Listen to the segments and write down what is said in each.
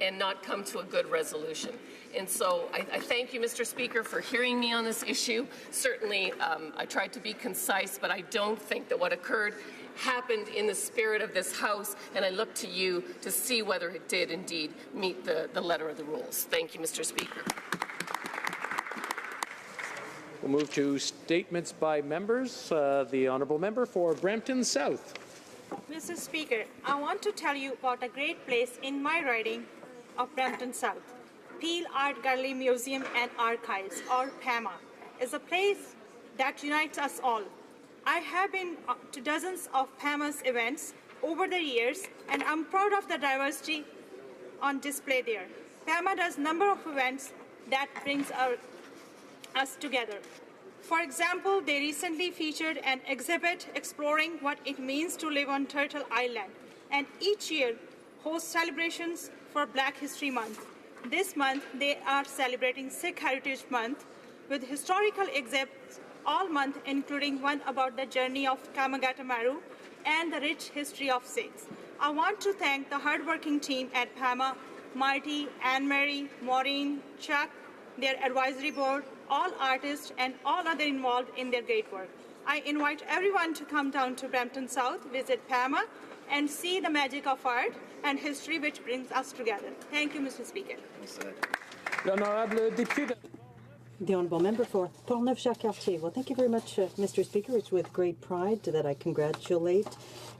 and not come to a good resolution. And so I thank you, Mr. Speaker, for hearing me on this issue. Certainly, I tried to be concise, but I don't think that what occurred happened in the spirit of this House, and I look to you to see whether it did indeed meet the letter of the rules. Thank you, Mr. Speaker. We'll move to statements by members. The Honourable Member for Brampton South. Mr. Speaker, I want to tell you about a great place in my riding of Brampton South. Peel Art Gallery Museum and Archives, or PAMA, is a place that unites us all. I have been to dozens of PAMA's events over the years, and I'm proud of the diversity on display there. PAMA does a number of events that brings us together. For example, they recently featured an exhibit exploring what it means to live on Turtle Island, and each year hosts celebrations for Black History Month. This month, they are celebrating Sikh Heritage Month with historical exhibits all month, including one about the journey of Kamagata Maru and the rich history of Sikhs. I want to thank the hardworking team at PAMA, Marty, Anne-Marie, Maureen, Chuck, their advisory board, all artists, and all other involved in their great work. I invite everyone to come down to Brampton South, visit PAMA, and see the magic of art and history which brings us together. Thank you, Mr. Speaker. The Honourable Member for Portneuf-Jacques-Cartier. Well, thank you very much, Mr. Speaker. It's with great pride that I congratulate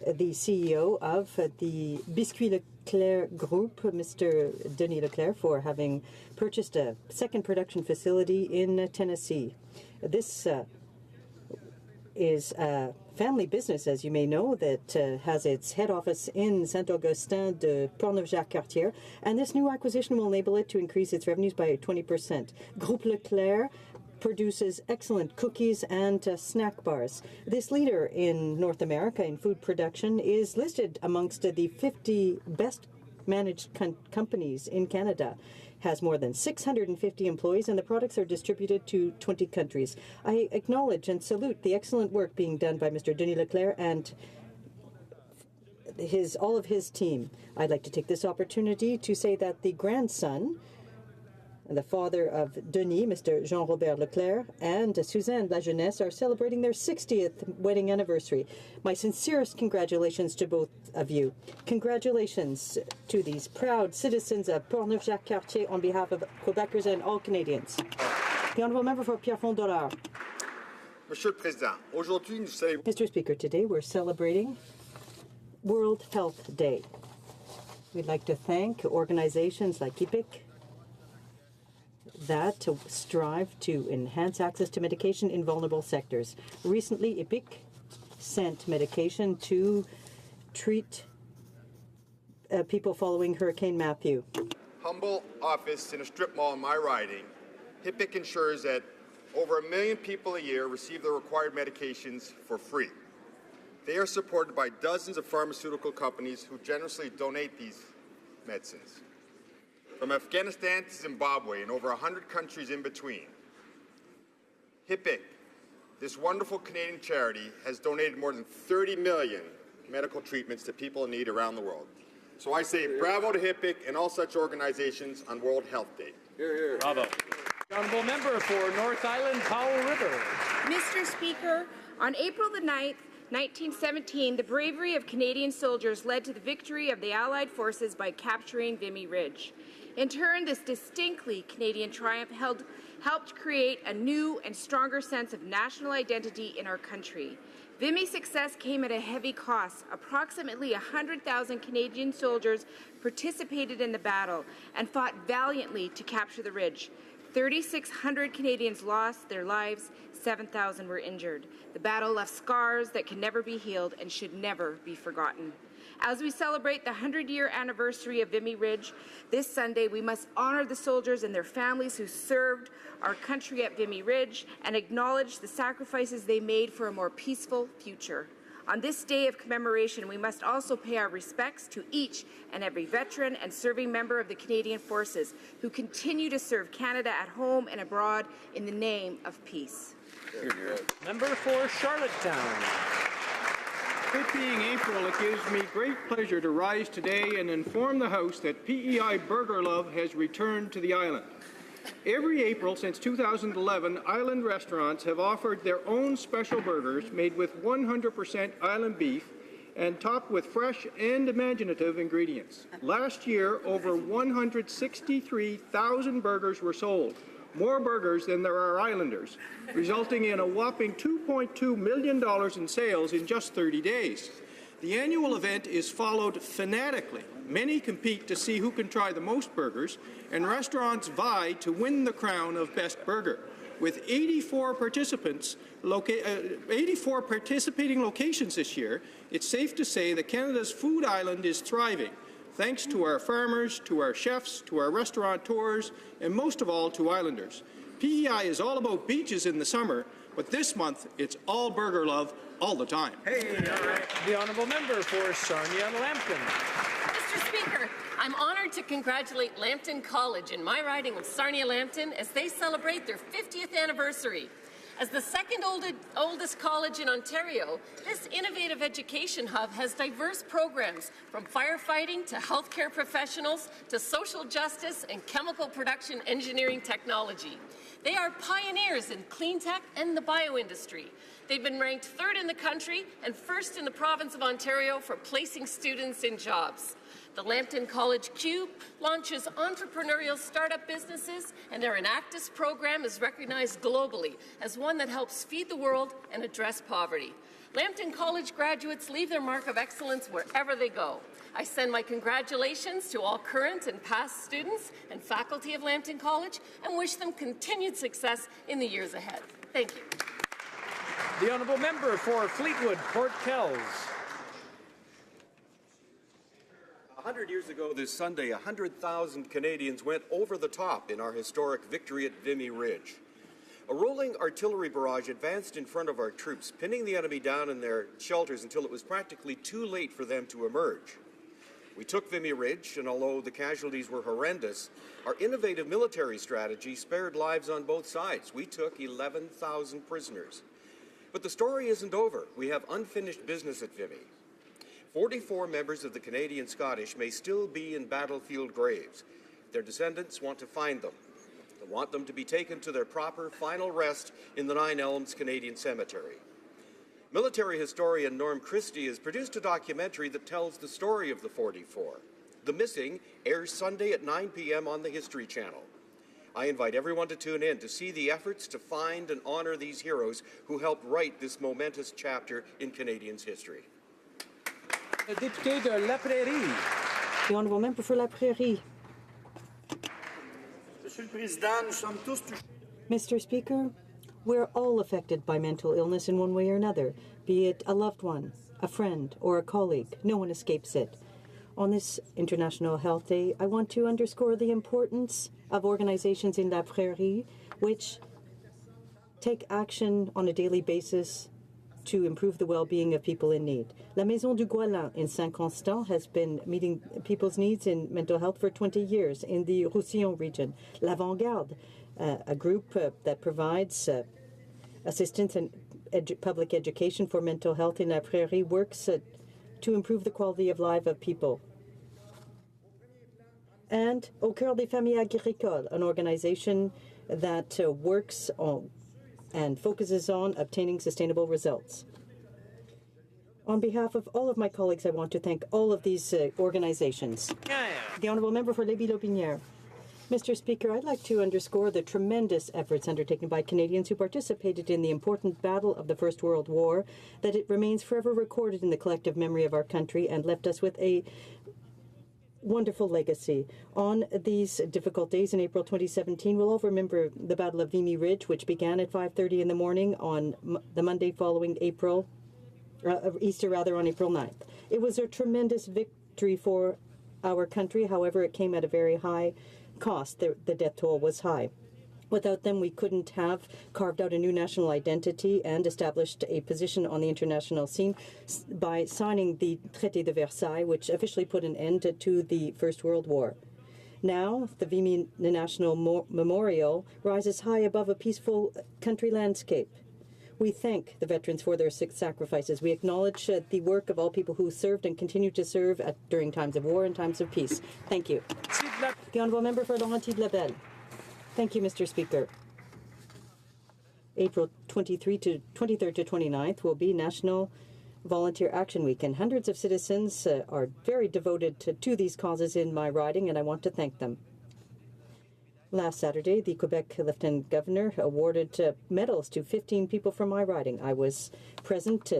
the CEO of the Biscuit Leclerc Group, Mr. Denis Leclerc, for having purchased a second production facility in Tennessee. This is a family business, as you may know, that has its head office in Saint-Augustin de Portneuf-Jacques-Cartier, and this new acquisition will enable it to increase its revenues by 20%. Groupe Leclerc produces excellent cookies and snack bars. This leader in North America in food production is listed amongst the 50 best managed companies in Canada, has more than 650 employees, and the products are distributed to 20 countries. I acknowledge and salute the excellent work being done by Mr. Denis Leclerc and all of his team. I'd like to take this opportunity to say that the grandson, the father of Denis, Mr. Jean-Robert Leclerc, and Suzanne La Jeunesse are celebrating their 60th wedding anniversary. My sincerest congratulations to both of you. Congratulations to these proud citizens of Portneuf-Jacques-Cartier on behalf of Quebecers and all Canadians. The Honourable Member for Pierrefonds-Dollard. Mr. Speaker, today we're celebrating World Health Day. We'd like to thank organizations like HoC that to strive to enhance access to medication in vulnerable sectors. Recently, HoC sent medication to treat people following Hurricane Matthew. Humble office in a strip mall in my riding, HoC ensures that over 1 million people a year receive the required medications for free. They are supported by dozens of pharmaceutical companies who generously donate these medicines. From Afghanistan to Zimbabwe and over 100 countries in between. HoC, this wonderful Canadian charity, has donated more than 30 million medical treatments to people in need around the world. So I say bravo to HoC and all such organizations on World Health Day. Hear, hear. Bravo. Honourable Member for North Island, Powell River. Mr. Speaker, on April the 9th, 1917, the bravery of Canadian soldiers led to the victory of the Allied forces by capturing Vimy Ridge. In turn, this distinctly Canadian triumph helped create a new and stronger sense of national identity in our country. Vimy's success came at a heavy cost. Approximately 100,000 Canadian soldiers participated in the battle and fought valiantly to capture the ridge. 3,600 Canadians lost their lives, 7,000 were injured. The battle left scars that can never be healed and should never be forgotten. As we celebrate the 100-year anniversary of Vimy Ridge this Sunday, we must honor the soldiers and their families who served our country at Vimy Ridge and acknowledge the sacrifices they made for a more peaceful future. On this day of commemoration, we must also pay our respects to each and every veteran and serving member of the Canadian Forces who continue to serve Canada at home and abroad in the name of peace. Member for Charlottetown. It being April, it gives me great pleasure to rise today and inform the House that PEI Burger Love has returned to the island. Every April since 2011, island restaurants have offered their own special burgers made with 100% island beef and topped with fresh and imaginative ingredients. Last year, over 163,000 burgers were sold, more burgers than there are islanders, resulting in a whopping $2.2 million in sales in just 30 days. The annual event is followed fanatically. Many compete to see who can try the most burgers, and restaurants vie to win the crown of Best Burger. With 84 participating locations this year, it's safe to say that Canada's food island is thriving, thanks to our farmers, to our chefs, to our restaurateurs, and most of all to islanders. PEI is all about beaches in the summer, but this month it's all burger love all the time. Hey, the honourable member for Sarnia-Lambton. Mr. Speaker, I'm honoured to congratulate Lambton College in my riding of Sarnia-Lambton as they celebrate their 50th anniversary. As the second oldest college in Ontario, this innovative education hub has diverse programs from firefighting to healthcare professionals to social justice and chemical production engineering technology. They are pioneers in clean tech and the bioindustry. They've been ranked third in the country and first in the province of Ontario for placing students in jobs. The Lambton College Cube launches entrepreneurial startup businesses, and their Enactus program is recognized globally as one that helps feed the world and address poverty. Lambton College graduates leave their mark of excellence wherever they go. I send my congratulations to all current and past students and faculty of Lambton College and wish them continued success in the years ahead. Thank you. The honourable member for Fleetwood, Port Kells. 100 years ago this Sunday, 100,000 Canadians went over the top in our historic victory at Vimy Ridge. A rolling artillery barrage advanced in front of our troops, pinning the enemy down in their shelters until it was practically too late for them to emerge. We took Vimy Ridge, and although the casualties were horrendous, our innovative military strategy spared lives on both sides. We took 11,000 prisoners. But the story isn't over. We have unfinished business at Vimy. 44 members of the Canadian Scottish may still be in battlefield graves. Their descendants want to find them. They want them to be taken to their proper final rest in the Nine Elms Canadian Cemetery. Military historian Norm Christie has produced a documentary that tells the story of the 44. The Missing airs Sunday at 9 p.m. on the History Channel. I invite everyone to tune in to see the efforts to find and honor these heroes who helped write this momentous chapter in Canadians' history. Le député de La Prairie. The honourable member for La Prairie. Mr. Speaker, we're all affected by mental illness in one way or another, be it a loved one, a friend, or a colleague. No one escapes it. On this International Health Day, I want to underscore the importance of organizations in La Prairie which take action on a daily basis to improve the well-being of people in need. La Maison du Goualin in Saint-Constant has been meeting people's needs in mental health for 20 years in the Roussillon region. L'Avant-Garde, a group that provides assistance and public education for mental health in La Prairie, works to improve the quality of life of people. And Au Cœur des Familles Agricoles, an organization that works on and focuses on obtaining sustainable results. On behalf of all of my colleagues, I want to thank all of these organizations. The Honourable Member for Lévis-Lotbinière. Mr. Speaker, I'd like to underscore the tremendous efforts undertaken by Canadians who participated in the important battle of the First World War, that it remains forever recorded in the collective memory of our country and left us with a wonderful legacy. On these difficult days in April 2017, we'll all remember the Battle of Vimy Ridge, which began at 5:30 in the morning on the Monday following Easter on April 9th. It was a tremendous victory for our country. However, it came at a very high cost. The death toll was high. Without them, we couldn't have carved out a new national identity and established a position on the international scene by signing the Traité de Versailles, which officially put an end to the First World War. Now, the Vimy National Memorial rises high above a peaceful country landscape. We thank the veterans for their sacrifices. We acknowledge the work of all people who served and continue to serve during times of war and times of peace. Thank you. The Honourable Member for Laurentides-Labelle. Thank you, Mr. Speaker. April 23rd to 29th will be National Volunteer Action Week, and hundreds of citizens are very devoted to these causes in my riding, and I want to thank them. Last Saturday, the Quebec Lieutenant Governor awarded medals to 15 people from my riding. I was present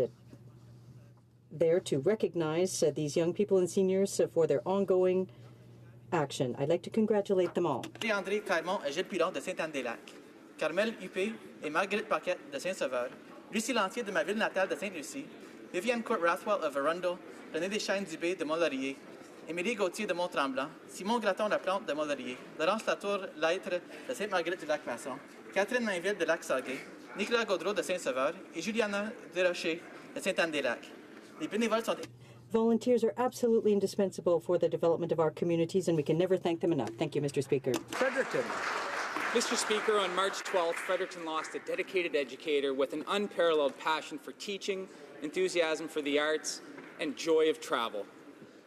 there to recognize these young people and seniors for their ongoing action. I'd like to congratulate them all. André Clermont et Gilles Pilon de Sainte-Anne-des-Lacs, Carmel Huppé et Marguerite Paquette de Saint-Sauveur, Lucie Lantier de ma ville natale de Sainte-Lucie, Viviane Court Rathwell of Arundel, René Deschênes-Dubé de Mont-Laurier, Émilie Gauthier de Mont-Tremblant, Simon Graton-Laplante de Mont-Laurier, Laurence Latour-Laitre de Sainte-Marguerite-du-Lac-Masson, Catherine Mainville de Lac-Sauguay, Nicolas Gaudreau de Saint-Sauveur et Juliana Desrochers de Sainte-Anne-des-Lacs. Les bénévoles sont... Volunteers are absolutely indispensable for the development of our communities, and we can never thank them enough. Thank you, Mr. Speaker. Fredericton. Mr. Speaker, on March 12th, Fredericton lost a dedicated educator with an unparalleled passion for teaching, enthusiasm for the arts, and joy of travel.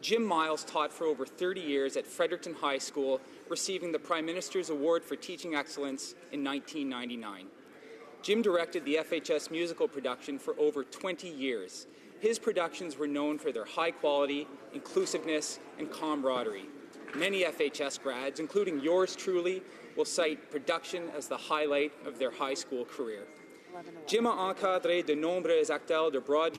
Jim Miles taught for over 30 years at Fredericton High School, receiving the Prime Minister's Award for Teaching Excellence in 1999. Jim directed the FHS musical production for over 20 years. His productions were known for their high quality, inclusiveness, and camaraderie. Many FHS grads, including yours truly, will cite production as the highlight of their high school career. Jim a encadré de nombreux acteurs de Broadway.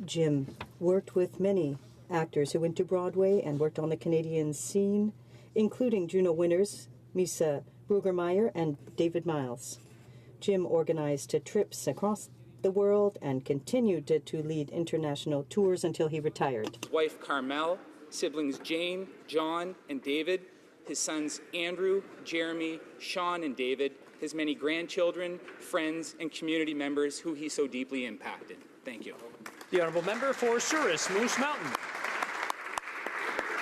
Jim worked with many actors who went to Broadway and worked on the Canadian scene, including Juno winners Misa Brueggemeyer and David Miles. Jim organized trips across the world and continued to lead international tours until he retired. His wife Carmel, siblings Jane, John, and David, his sons Andrew, Jeremy, Sean, and David, his many grandchildren, friends, and community members who he so deeply impacted. Thank you. The Honourable Member for Souris, Moose Mountain.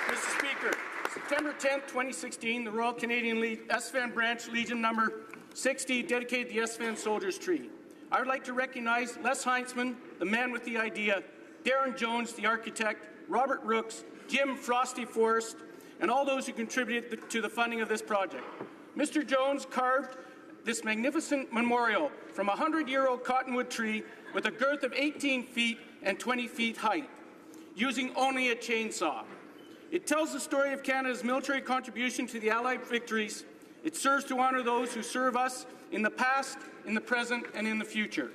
Mr. Speaker, September 10th, 2016, the Royal Canadian SFAN Branch Legion number 60 dedicated the SFAN Soldiers Tree. I would like to recognize Les Heinzman, the man with the idea, Darren Jones, the architect, Robert Rooks, Jim Frosty Forrest, and all those who contributed to the funding of this project. Mr. Jones carved this magnificent memorial from a 100-year-old cottonwood tree with a girth of 18 feet and 20 feet height, using only a chainsaw. It tells the story of Canada's military contribution to the Allied victories. It serves to honor those who serve us in the past, in the present, and in the future.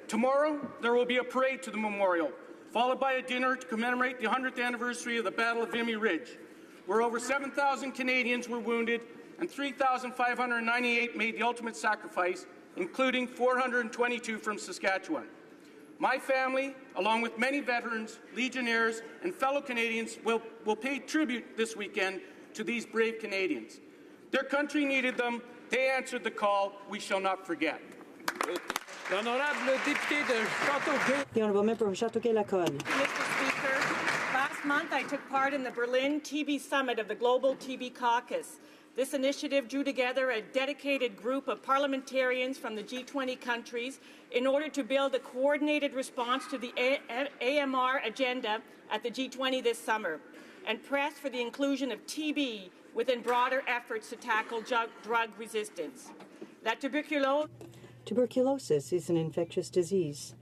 Tomorrow, there will be a parade to the memorial, followed by a dinner to commemorate the 100th anniversary of the Battle of Vimy Ridge, where over 7,000 Canadians were wounded and 3,598 made the ultimate sacrifice, including 422 from Saskatchewan. My family, along with many veterans, legionnaires, and fellow Canadians, will pay tribute this weekend to these brave Canadians. Their country needed them. They answered the call. We shall not forget. The Honourable Member for Châteauguay-Lacolle. Mr. Speaker, last month I took part in the Berlin TB Summit of the Global TB Caucus. This initiative drew together a dedicated group of parliamentarians from the G20 countries in order to build a coordinated response to the AMR agenda at the G20 this summer and press for the inclusion of TB within broader efforts to tackle drug resistance. That Tuberculosis is an infectious disease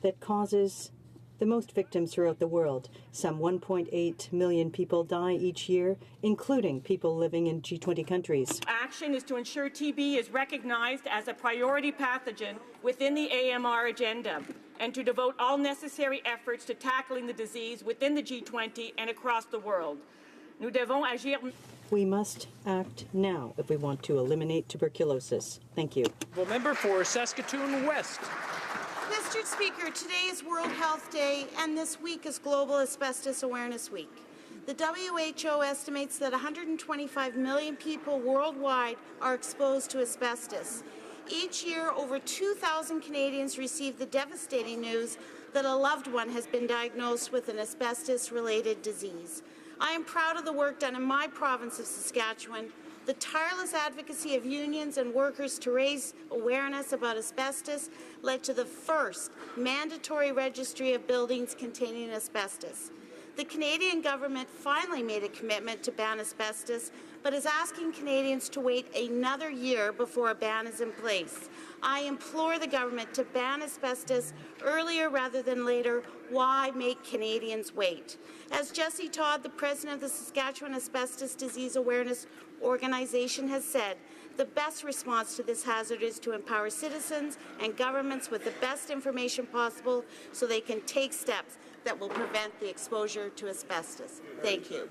that causes the most victims throughout the world. Some 1.8 million people die each year, including people living in G20 countries. Action is to ensure TB is recognized as a priority pathogen within the AMR agenda and to devote all necessary efforts to tackling the disease within the G20 and across the world. Nous devons agir. We must act now if we want to eliminate tuberculosis. Thank you. The member for Saskatoon West. Mr. Speaker, today is World Health Day, and this week is Global Asbestos Awareness Week. The WHO estimates that 125 million people worldwide are exposed to asbestos. Each year, over 2,000 Canadians receive the devastating news that a loved one has been diagnosed with an asbestos-related disease. I am proud of the work done in my province of Saskatchewan The tireless advocacy of unions and workers to raise awareness about asbestos led to the first mandatory registry of buildings containing asbestos. The Canadian government finally made a commitment to ban asbestos, but is asking Canadians to wait another year before a ban is in place. I implore the government to ban asbestos earlier rather than later. Why make Canadians wait? As Jesse Todd, the president of the Saskatchewan Asbestos Disease Awareness Organization, has said, the best response to this hazard is to empower citizens and governments with the best information possible so they can take steps that will prevent the exposure to asbestos. Thank you.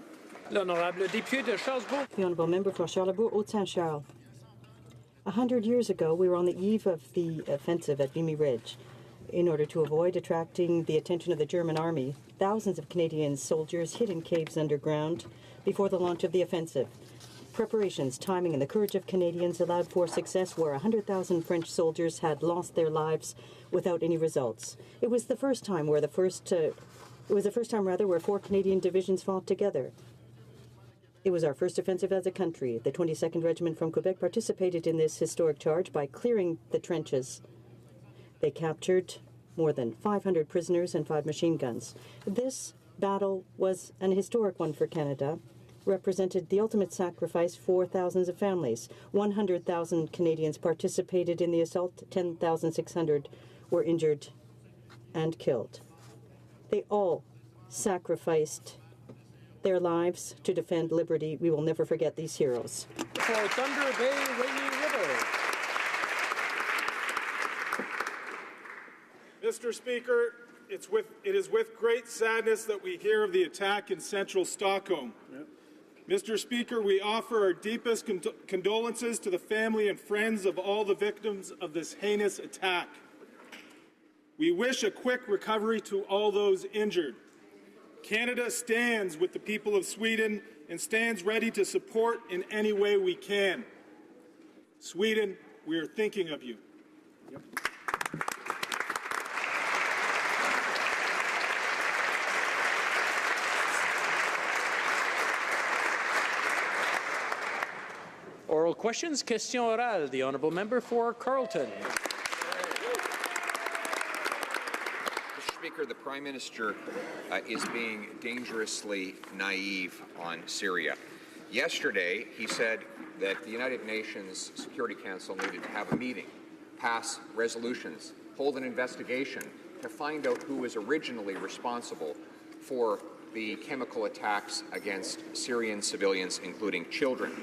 L'honorable député de Charlesbourg. The honourable member for Charlesbourg, Haute-Saint-Charles. 100 years ago, we were on the eve of the offensive at Vimy Ridge. In order to avoid attracting the attention of the German army, thousands of Canadian soldiers hid in caves underground before the launch of the offensive. Preparations, timing, and the courage of Canadians allowed for success where 100,000 French soldiers had lost their lives without any results. It was the first time where where 4 Canadian divisions fought together. It was our first offensive as a country. The 22nd Regiment from Quebec participated in this historic charge by clearing the trenches. They captured more than 500 prisoners and 5 machine guns. This battle was an historic one for Canada, represented the ultimate sacrifice for thousands of families. 100,000 Canadians participated in the assault. 10,600 were injured and killed. They all sacrificed their lives to defend liberty. We will never forget these heroes. For Thunder Bay Rainy River. Mr. Speaker, it is with great sadness that we hear of the attack in central Stockholm. Mr. Speaker, we offer our deepest condolences to the family and friends of all the victims of this heinous attack. We wish a quick recovery to all those injured. Canada stands with the people of Sweden and stands ready to support in any way we can. Sweden, we are thinking of you. Yep. Oral questions, question orale. The honourable member for Carleton. Speaker, the Prime Minister is being dangerously naive on Syria. Yesterday, he said that the United Nations Security Council needed to have a meeting, pass resolutions, hold an investigation to find out who was originally responsible for the chemical attacks against Syrian civilians, including children.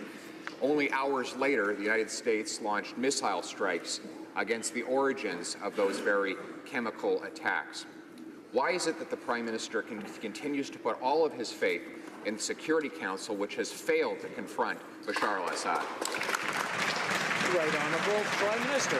Only hours later, the United States launched missile strikes against the origins of those very chemical attacks. Why is it that the Prime Minister continues to put all of his faith in the Security Council, which has failed to confront Bashar al-Assad? Right Honourable Prime Minister.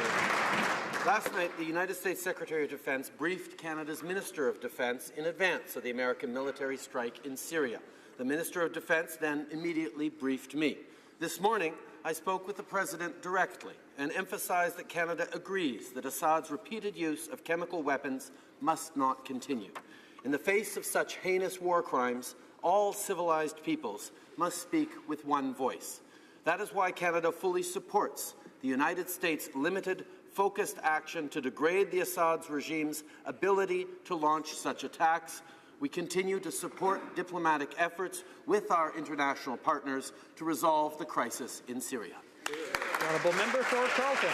Last night, the United States Secretary of Defense briefed Canada's Minister of Defense in advance of the American military strike in Syria. The Minister of Defense then immediately briefed me. This morning, I spoke with the President directly and emphasized that Canada agrees that Assad's repeated use of chemical weapons must not continue. In the face of such heinous war crimes, all civilized peoples must speak with one voice. That is why Canada fully supports the United States' limited, focused action to degrade the Assad regime's ability to launch such attacks. We continue to support diplomatic efforts with our international partners to resolve the crisis in Syria. Honourable member for Carleton.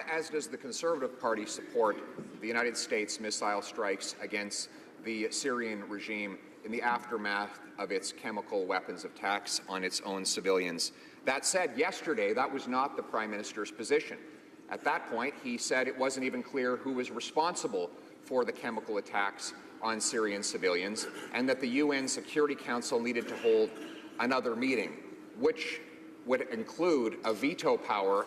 As does the Conservative Party support the United States missile strikes against the Syrian regime in the aftermath of its chemical weapons attacks on its own civilians. That said, yesterday, that was not the Prime Minister's position. At that point, he said it wasn't even clear who was responsible for the chemical attacks on Syrian civilians, and that the UN Security Council needed to hold another meeting, which would include a veto power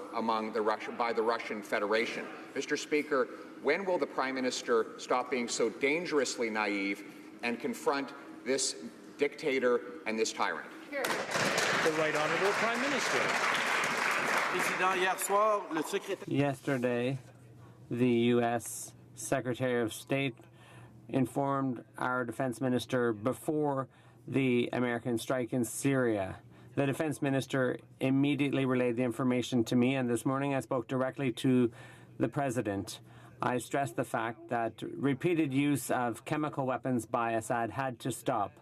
by the Russian Federation. Mr. Speaker, when will the Prime Minister stop being so dangerously naive and confront this dictator and this tyrant? The Right Honourable Prime Minister. Yesterday, the U.S. Secretary of State informed our defense minister before the American strike in Syria. The defense minister immediately relayed the information to me, and this morning I spoke directly to the president. I stressed the fact that repeated use of chemical weapons by Assad had to stop.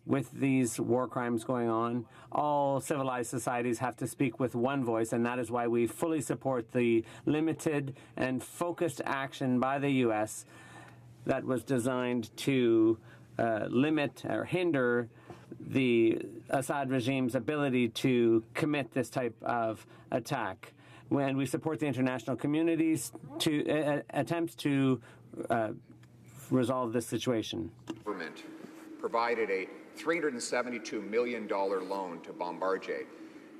With these war crimes going on, all civilized societies have to speak with one voice, and that is why we fully support the limited and focused action by the U.S. that was designed to limit or hinder the Assad regime's ability to commit this type of attack. When we support the international community's attempts to resolve this situation. Government provided a $372 million loan to Bombardier.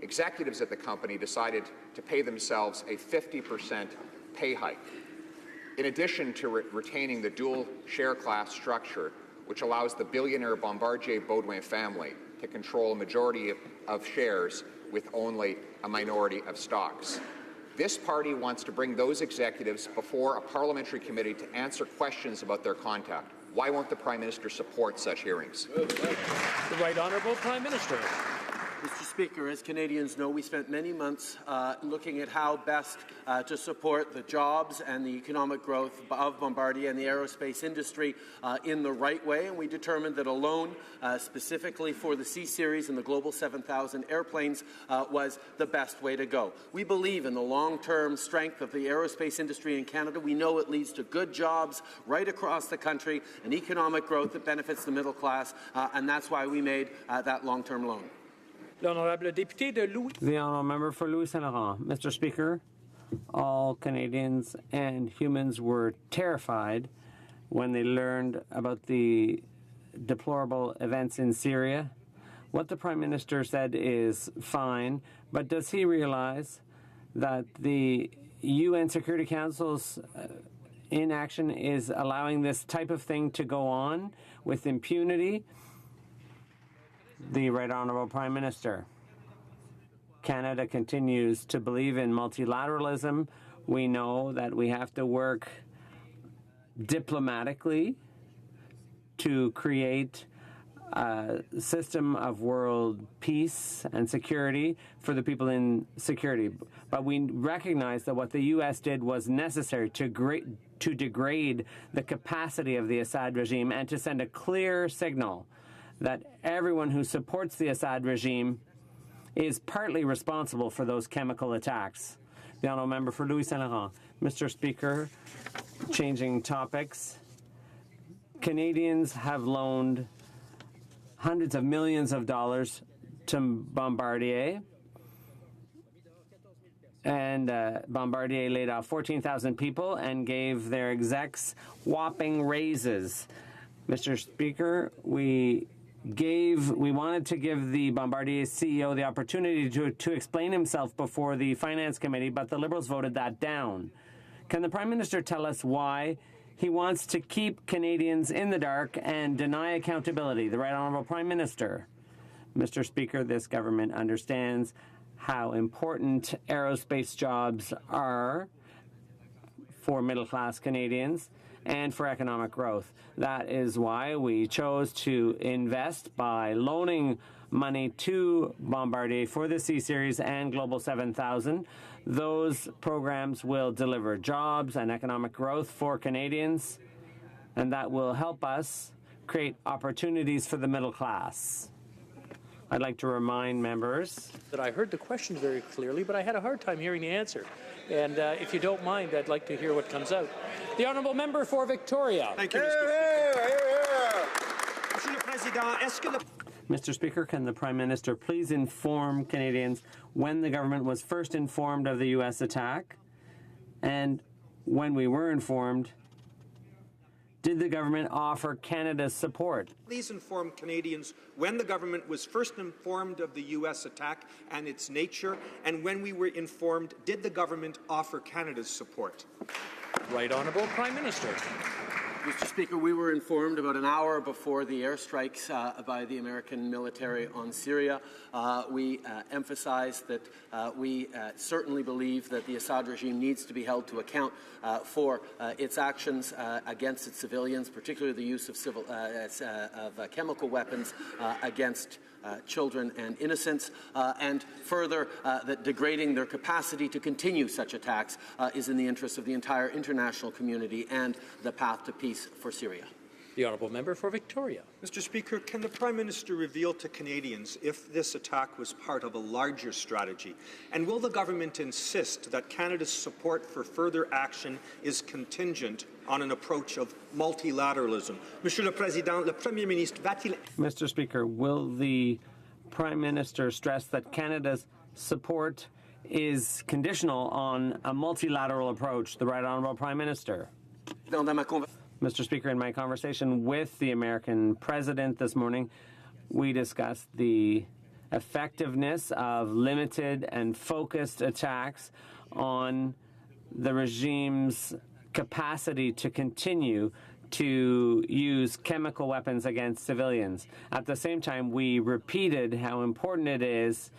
Executives at the company decided to pay themselves a 50% pay hike. In addition to retaining the dual share class structure, which allows the billionaire Bombardier-Baudouin family to control a majority of shares with only a minority of stocks. This party wants to bring those executives before a parliamentary committee to answer questions about their conduct. Why won't the Prime Minister support such hearings? The Right Honourable Prime Minister. Mr. Speaker, as Canadians know, we spent many months looking at how best to support the jobs and the economic growth of Bombardier and the aerospace industry in the right way, and we determined that a loan specifically for the C-Series and the Global 7000 airplanes was the best way to go. We believe in the long-term strength of the aerospace industry in Canada. We know it leads to good jobs right across the country and economic growth that benefits the middle class, and that's why we made that long-term loan. The honourable member for Louis Saint Laurent. Mr. Speaker, all Canadians and humans were terrified when they learned about the deplorable events in Syria. What the Prime Minister said is fine, but does he realize that the UN Security Council's inaction is allowing this type of thing to go on with impunity? The Right Honourable Prime Minister. Canada continues to believe in multilateralism. We know that we have to work diplomatically to create a system of world peace and security for the people in security. But we recognize that what the U.S. did was necessary to degrade the capacity of the Assad regime and to send a clear signal that everyone who supports the Assad regime is partly responsible for those chemical attacks. The honourable member for Louis Saint Laurent. Mr. Speaker, changing topics. Canadians have loaned hundreds of millions of dollars to Bombardier, and Bombardier laid off 14,000 people and gave their execs whopping raises. Mr. Speaker, we wanted to give the Bombardier CEO the opportunity to explain himself before the Finance Committee, but the Liberals voted that down. Can the Prime Minister tell us why he wants to keep Canadians in the dark and deny accountability? The Right Honourable Prime Minister. Mr. Speaker, this government understands how important aerospace jobs are for middle-class Canadians and for economic growth. That is why we chose to invest by loaning money to Bombardier for the C-Series and Global 7000. Those programs will deliver jobs and economic growth for Canadians, and that will help us create opportunities for the middle class. I'd like to remind members that I heard the question very clearly, but I had a hard time hearing the answer. And if you don't mind, I'd like to hear what comes out. The honourable member for Victoria. Thank you, Mr. Speaker. Mr. Speaker, can the Prime Minister please inform Canadians when the government was first informed of the U.S. attack? And when we were informed, did the government offer Canada's support? Please inform Canadians when the government was first informed of the U.S. attack and its nature, and when we were informed, did the government offer Canada's support? Right Honourable Prime Minister. Mr. Speaker, we were informed about an hour before the airstrikes by the American military on Syria. We emphasized that we certainly believe that the Assad regime needs to be held to account for its actions against its civilians, particularly the use of chemical weapons against children and innocents, and further that degrading their capacity to continue such attacks is in the interest of the entire international community and the path to peace for Syria. The honourable member for Victoria. Mr. Speaker, can the Prime Minister reveal to Canadians if this attack was part of a larger strategy? And will the government insist that Canada's support for further action is contingent on an approach of multilateralism? Monsieur le Président, le Premier ministre va-t-il... Mr. Speaker, will the Prime Minister stress that Canada's support is conditional on a multilateral approach? The Right Honourable Prime Minister. Mr. Speaker, in my conversation with the American president this morning, we discussed the effectiveness of limited and focused attacks on the regime's capacity to continue to use chemical weapons against civilians. At the same time, we repeated how important it is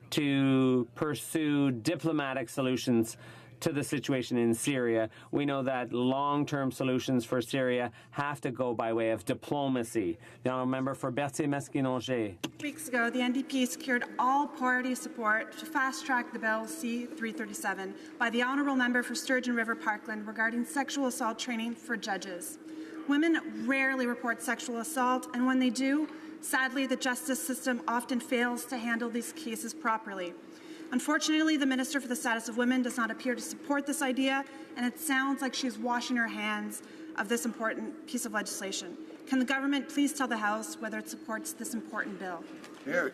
to pursue diplomatic solutions to the situation in Syria. We know that long-term solutions for Syria have to go by way of diplomacy. The honourable member for Berthier-Masquinongé. Weeks ago, the NDP secured all-party support to fast-track the Bill C-337 by the honourable member for Sturgeon River Parkland regarding sexual assault training for judges. Women rarely report sexual assault, and when they do, sadly, the justice system often fails to handle these cases properly. Unfortunately, the Minister for the Status of Women does not appear to support this idea, and it sounds like she's washing her hands of this important piece of legislation. Can the government please tell the House whether it supports this important bill? The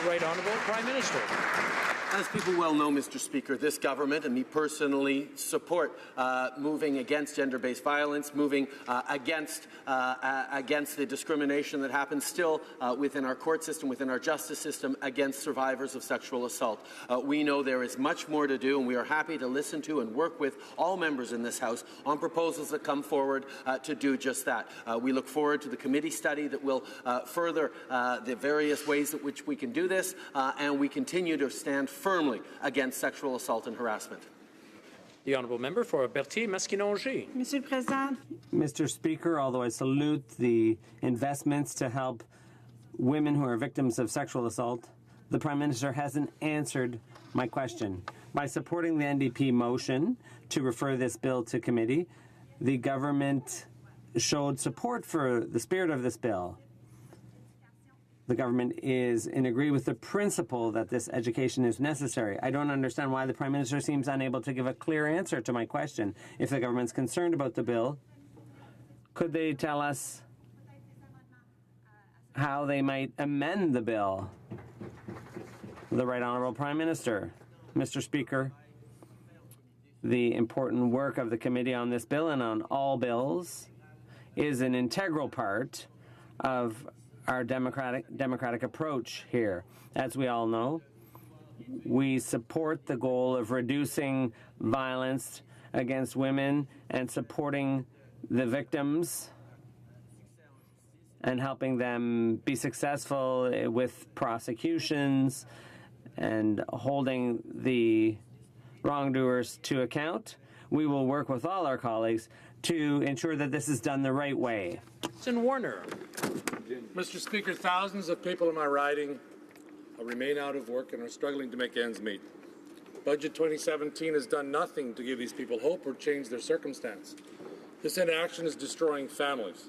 Right Honourable Prime Minister. As people well know, Mr. Speaker, this government and me personally support moving against gender-based violence, moving against the discrimination that happens still within our court system, within our justice system, against survivors of sexual assault. We know there is much more to do, and we are happy to listen to and work with all members in this House on proposals that come forward to do just that. We look forward to the committee study that will further the various ways in which we can do this, and we continue to stand firmly against sexual assault and harassment. The honourable member for Berthier-Masquinongé. Monsieur le Président. Mr. Speaker, although I salute the investments to help women who are victims of sexual assault, the Prime Minister hasn't answered my question. By supporting the NDP motion to refer this bill to committee, the government showed support for the spirit of this bill. The government is in agree with the principle that this education is necessary. I don't understand why the Prime Minister seems unable to give a clear answer to my question. If the government's concerned about the bill, could they tell us how they might amend the bill? The Right Honourable Prime Minister. Mr. Speaker, the important work of the committee on this bill and on all bills is an integral part of our democratic approach here. As we all know, we support the goal of reducing violence against women and supporting the victims and helping them be successful with prosecutions and holding the wrongdoers to account. We will work with all our colleagues to ensure that this is done the right way. Warner. Mr. Speaker, thousands of people in my riding remain out of work and are struggling to make ends meet. Budget 2017 has done nothing to give these people hope or change their circumstance. This inaction is destroying families.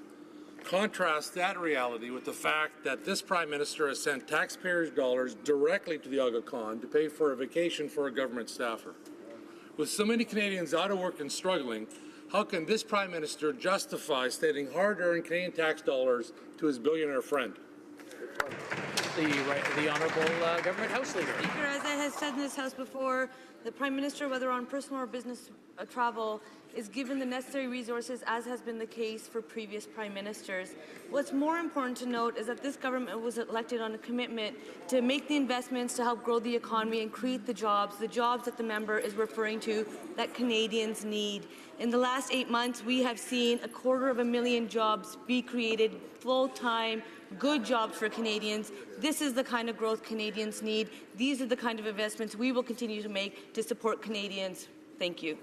Contrast that reality with the fact that this Prime Minister has sent taxpayers' dollars directly to the Aga Khan to pay for a vacation for a government staffer. With so many Canadians out of work and struggling, how can this Prime Minister justify hard-earned Canadian tax dollars to his billionaire friend? The Honourable Government House Leader. Speaker, as I have said in this House before, the Prime Minister, whether on personal or business travel, is given the necessary resources, as has been the case for previous prime ministers. What's more important to note is that this government was elected on a commitment to make the investments to help grow the economy and create the jobs that the member is referring to that Canadians need. In the last 8 months, we have seen 250,000 jobs be created, full-time, good jobs for Canadians. This is the kind of growth Canadians need. These are the kind of investments we will continue to make to support Canadians. Thank you.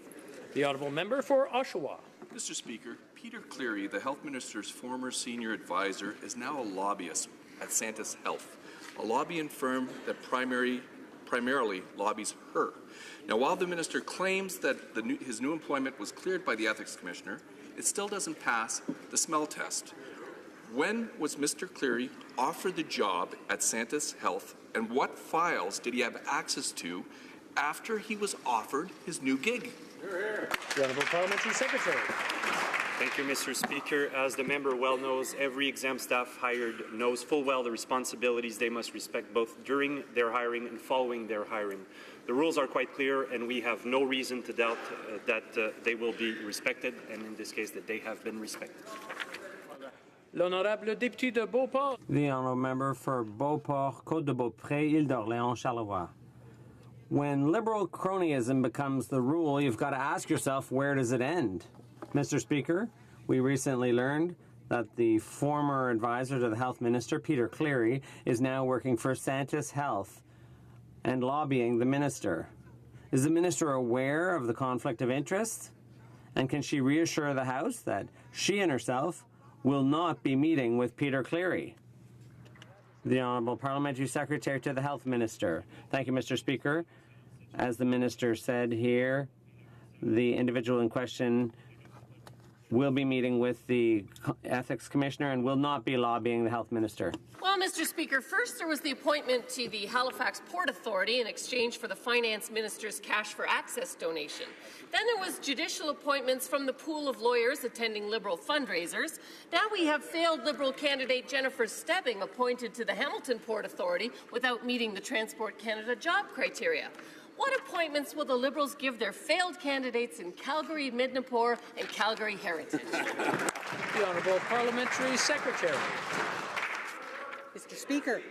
The honourable member for Oshawa. Mr. Speaker, Peter Cleary, the Health Minister's former senior advisor, is now a lobbyist at Santis Health, a lobbying firm that primarily lobbies her. Now, while the minister claims that his new employment was cleared by the Ethics Commissioner, it still doesn't pass the smell test. When was Mr. Cleary offered the job at Santis Health, and what files did he have access to after he was offered his new gig? The Honourable Parliamentary Secretary. Thank you, Mr. Speaker. As the member well knows, every exam staff hired knows full well the responsibilities they must respect both during their hiring and following their hiring. The rules are quite clear, and we have no reason to doubt that they will be respected, and in this case, that they have been respected. L'honorable député de Beauport. The honourable member for Beauport, Côte-de-Beaupré, Île-d'Orléans, Charlevoix. When liberal cronyism becomes the rule, you've got to ask yourself, where does it end? Mr. Speaker, we recently learned that the former advisor to the Health Minister, Peter Cleary, is now working for Santis Health and lobbying the minister. Is the minister aware of the conflict of interest? And can she reassure the House that she and herself will not be meeting with Peter Cleary? The Honourable Parliamentary Secretary to the Health Minister. Thank you, Mr. Speaker. As the Minister said here, the individual in question will be meeting with the Ethics Commissioner and will not be lobbying the Health Minister. Well, Mr. Speaker, first there was the appointment to the Halifax Port Authority in exchange for the Finance Minister's Cash for Access donation. Then there was judicial appointments from the pool of lawyers attending Liberal fundraisers. Now we have failed Liberal candidate Jennifer Stebbing appointed to the Hamilton Port Authority without meeting the Transport Canada job criteria. What appointments will the Liberals give their failed candidates in Calgary, Midnapore, and Calgary Heritage? The Honourable Parliamentary Secretary. Mr. Speaker,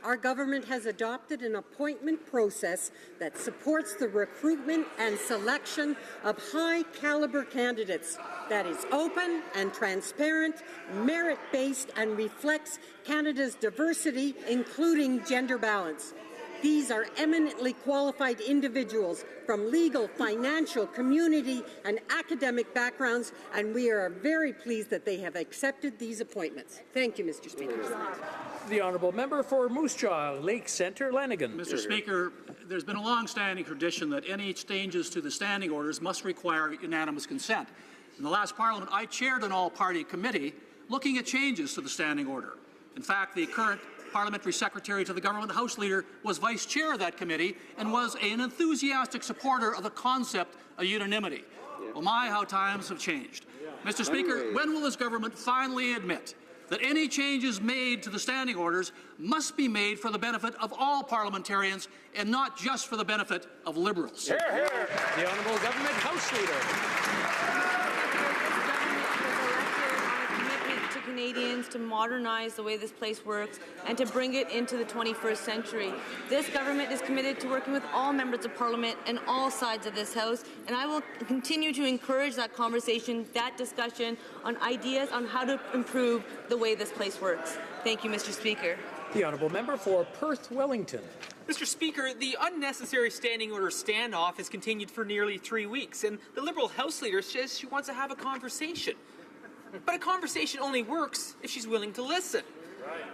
our government has adopted an appointment process that supports the recruitment and selection of high-caliber candidates that is open and transparent, merit-based, and reflects Canada's diversity, including gender balance. These are eminently qualified individuals from legal, financial, community, and academic backgrounds, and we are very pleased that they have accepted these appointments. Thank you, Mr. Speaker. The Honourable Member for Moose Jaw, Lake Centre, Lanigan. Mr. Speaker, there's been a long-standing tradition that any changes to the standing orders must require unanimous consent. In the last Parliament, I chaired an all-party committee looking at changes to the standing order. In fact, the current Parliamentary Secretary to the Government, House Leader, was Vice Chair of that committee and was an enthusiastic supporter of the concept of unanimity. Well, my, how times have changed. Mr. Speaker, when will this government finally admit that any changes made to the standing orders must be made for the benefit of all parliamentarians and not just for the benefit of Liberals? Hear, hear. The Honourable Government House Leader. Canadians to modernize the way this place works and to bring it into the 21st century. This government is committed to working with all members of Parliament and all sides of this House, and I will continue to encourage that conversation, that discussion on ideas on how to improve the way this place works. Thank you, Mr. Speaker. The Honourable Member for Perth Wellington. Mr. Speaker, the unnecessary standing order standoff has continued for nearly 3 weeks, and the Liberal House Leader says she wants to have a conversation. But a conversation only works if she's willing to listen.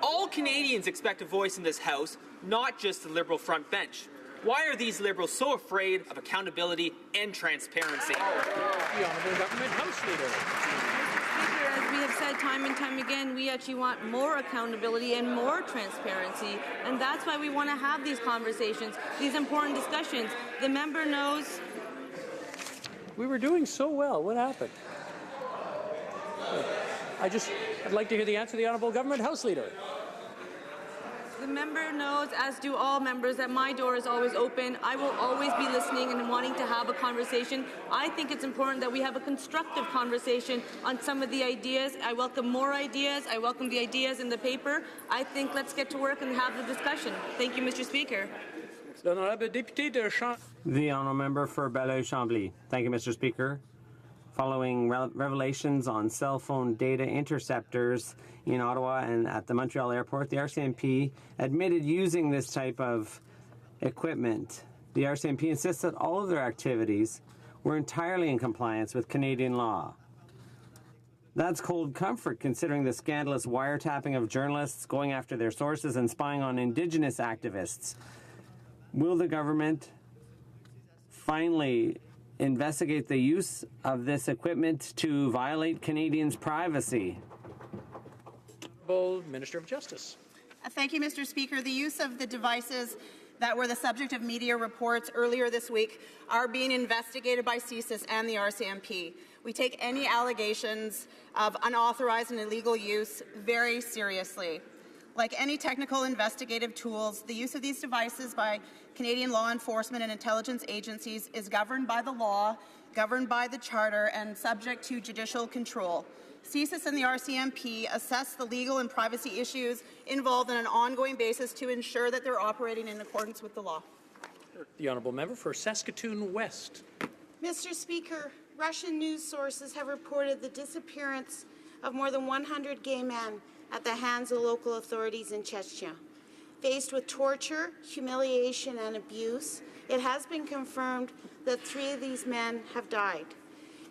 All Canadians expect a voice in this House, not just the Liberal front bench. Why are these Liberals so afraid of accountability and transparency? The Honourable Government House Leader. Speaker, as we have said time and time again, we actually want more accountability and more transparency, and that's why we want to have these conversations, these important discussions. The member knows. We were doing so well. What happened? I'd like to hear the answer of the Honourable Government House Leader. The member knows, as do all members, that my door is always open. I will always be listening and wanting to have a conversation. I think it's important that we have a constructive conversation on some of the ideas. I welcome more ideas. I welcome the ideas in the paper. I think let's get to work and have the discussion. Thank you, Mr. Speaker. The honourable member for Belleuil-Chambly. Thank you, Mr. Speaker. Following revelations on cell phone data interceptors in Ottawa and at the Montreal airport, the RCMP admitted using this type of equipment. The RCMP insists that all of their activities were entirely in compliance with Canadian law. That's cold comfort considering the scandalous wiretapping of journalists, going after their sources and spying on Indigenous activists. Will the government finally investigate the use of this equipment to violate Canadians' privacy? Minister of Justice. Thank you, Mr. Speaker. The use of the devices that were the subject of media reports earlier this week are being investigated by CSIS and the RCMP. We take any allegations of unauthorized and illegal use very seriously. Like any technical investigative tools, the use of these devices by Canadian law enforcement and intelligence agencies is governed by the law, governed by the Charter, and subject to judicial control. CSIS and the RCMP assess the legal and privacy issues involved on an ongoing basis to ensure that they're operating in accordance with the law. The honourable member for Saskatoon West. Mr. Speaker, Russian news sources have reported the disappearance of more than 100 gay men at the hands of local authorities in Chechnya. Faced with torture, humiliation, and abuse, it has been confirmed that 3 of these men have died.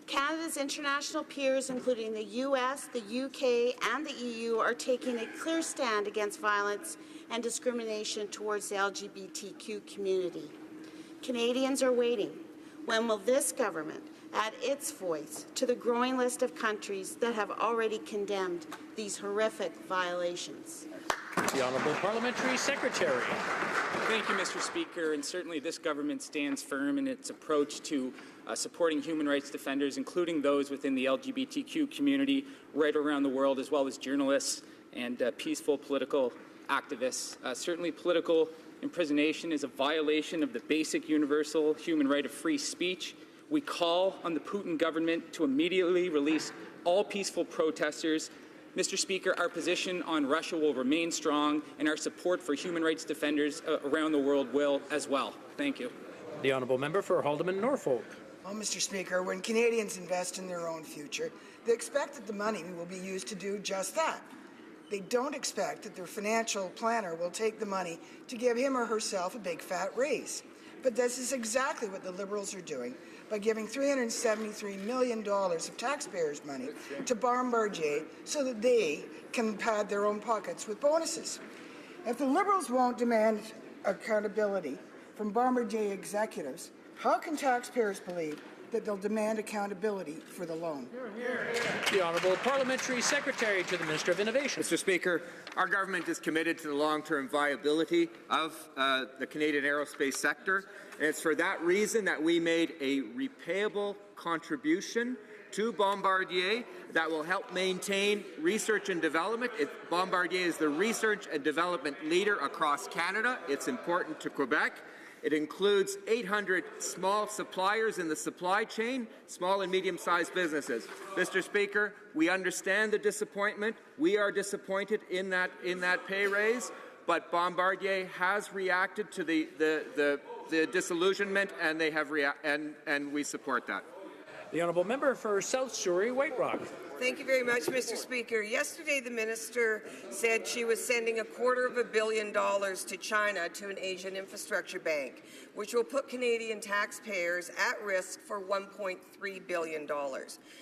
Canada's international peers, including the US, the UK, and the EU, are taking a clear stand against violence and discrimination towards the LGBTQ community. Canadians are waiting. When will this government add its voice to the growing list of countries that have already condemned these horrific violations? The Honourable Parliamentary Secretary. Thank you, Mr. Speaker, and certainly this government stands firm in its approach to supporting human rights defenders, including those within the LGBTQ community right around the world, as well as journalists and peaceful political activists. Certainly political impersonation is a violation of the basic universal human right of free speech. We call on the Putin government to immediately release all peaceful protesters. Mr. Speaker, our position on Russia will remain strong, and our support for human rights defenders around the world will as well. Thank you. The honourable member for Haldimand-Norfolk. Well, Mr. Speaker, when Canadians invest in their own future, they expect that the money will be used to do just that. They don't expect that their financial planner will take the money to give him or herself a big fat raise. But this is exactly what the Liberals are doing by giving $373 million of taxpayers' money to Bombardier so that they can pad their own pockets with bonuses. If the Liberals won't demand accountability from Bombardier executives, how can taxpayers believe that they'll demand accountability for the loan? The Honourable Parliamentary Secretary to the Minister of Innovation. Mr. Speaker, our government is committed to the long-term viability of the Canadian aerospace sector, and it's for that reason that we made a repayable contribution to Bombardier that will help maintain research and development. Bombardier is the research and development leader across Canada. It's important to Quebec. It includes 800 small suppliers in the supply chain, small and medium-sized businesses. Mr. Speaker, we understand the disappointment. We are disappointed in that pay raise, but Bombardier has reacted to the disillusionment, and they have and we support that. The honourable member for South Surrey White Rock. Thank you very much, Mr. Speaker. Yesterday, the minister said she was sending $250 million to China to an Asian infrastructure bank, which will put Canadian taxpayers at risk for $1.3 billion.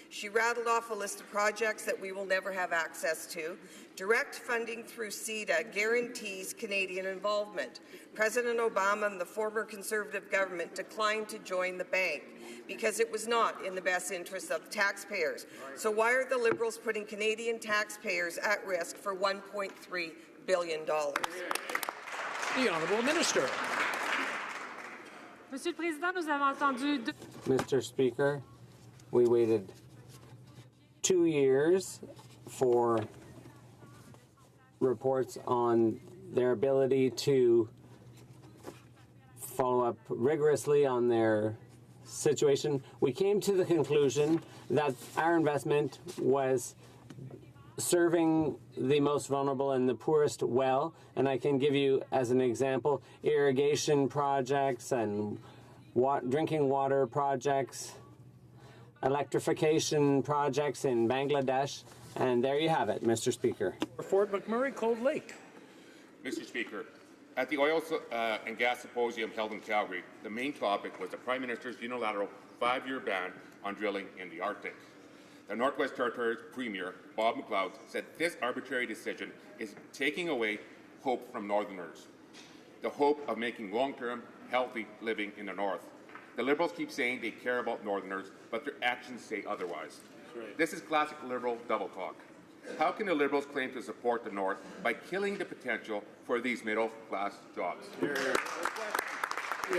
She rattled off a list of projects that we will never have access to. Direct funding through CETA guarantees Canadian involvement. President Obama and the former Conservative government declined to join the bank because it was not in the best interest of taxpayers. So why are the Liberals putting Canadian taxpayers at risk for $1.3 billion? The Honourable Minister. Monsieur le Président, nous avons entendu Mr. Speaker, we waited 2 years for reports on their ability to follow up rigorously on their situation, we came to the conclusion that our investment was serving the most vulnerable and the poorest well. And I can give you, as an example, irrigation projects and drinking water projects, electrification projects in Bangladesh. And there you have it, Mr. Speaker. Fort McMurray, Cold Lake. Mr. Speaker, at the Oil and Gas Symposium held in Calgary, the main topic was the Prime Minister's unilateral 5-year ban on drilling in the Arctic. The Northwest Territories Premier, Bob McLeod, said this arbitrary decision is taking away hope from Northerners, the hope of making long-term, healthy living in the North. The Liberals keep saying they care about Northerners, but their actions say otherwise. Right. This is classic Liberal double talk. How can the Liberals claim to support the North by killing the potential for these middle-class jobs? The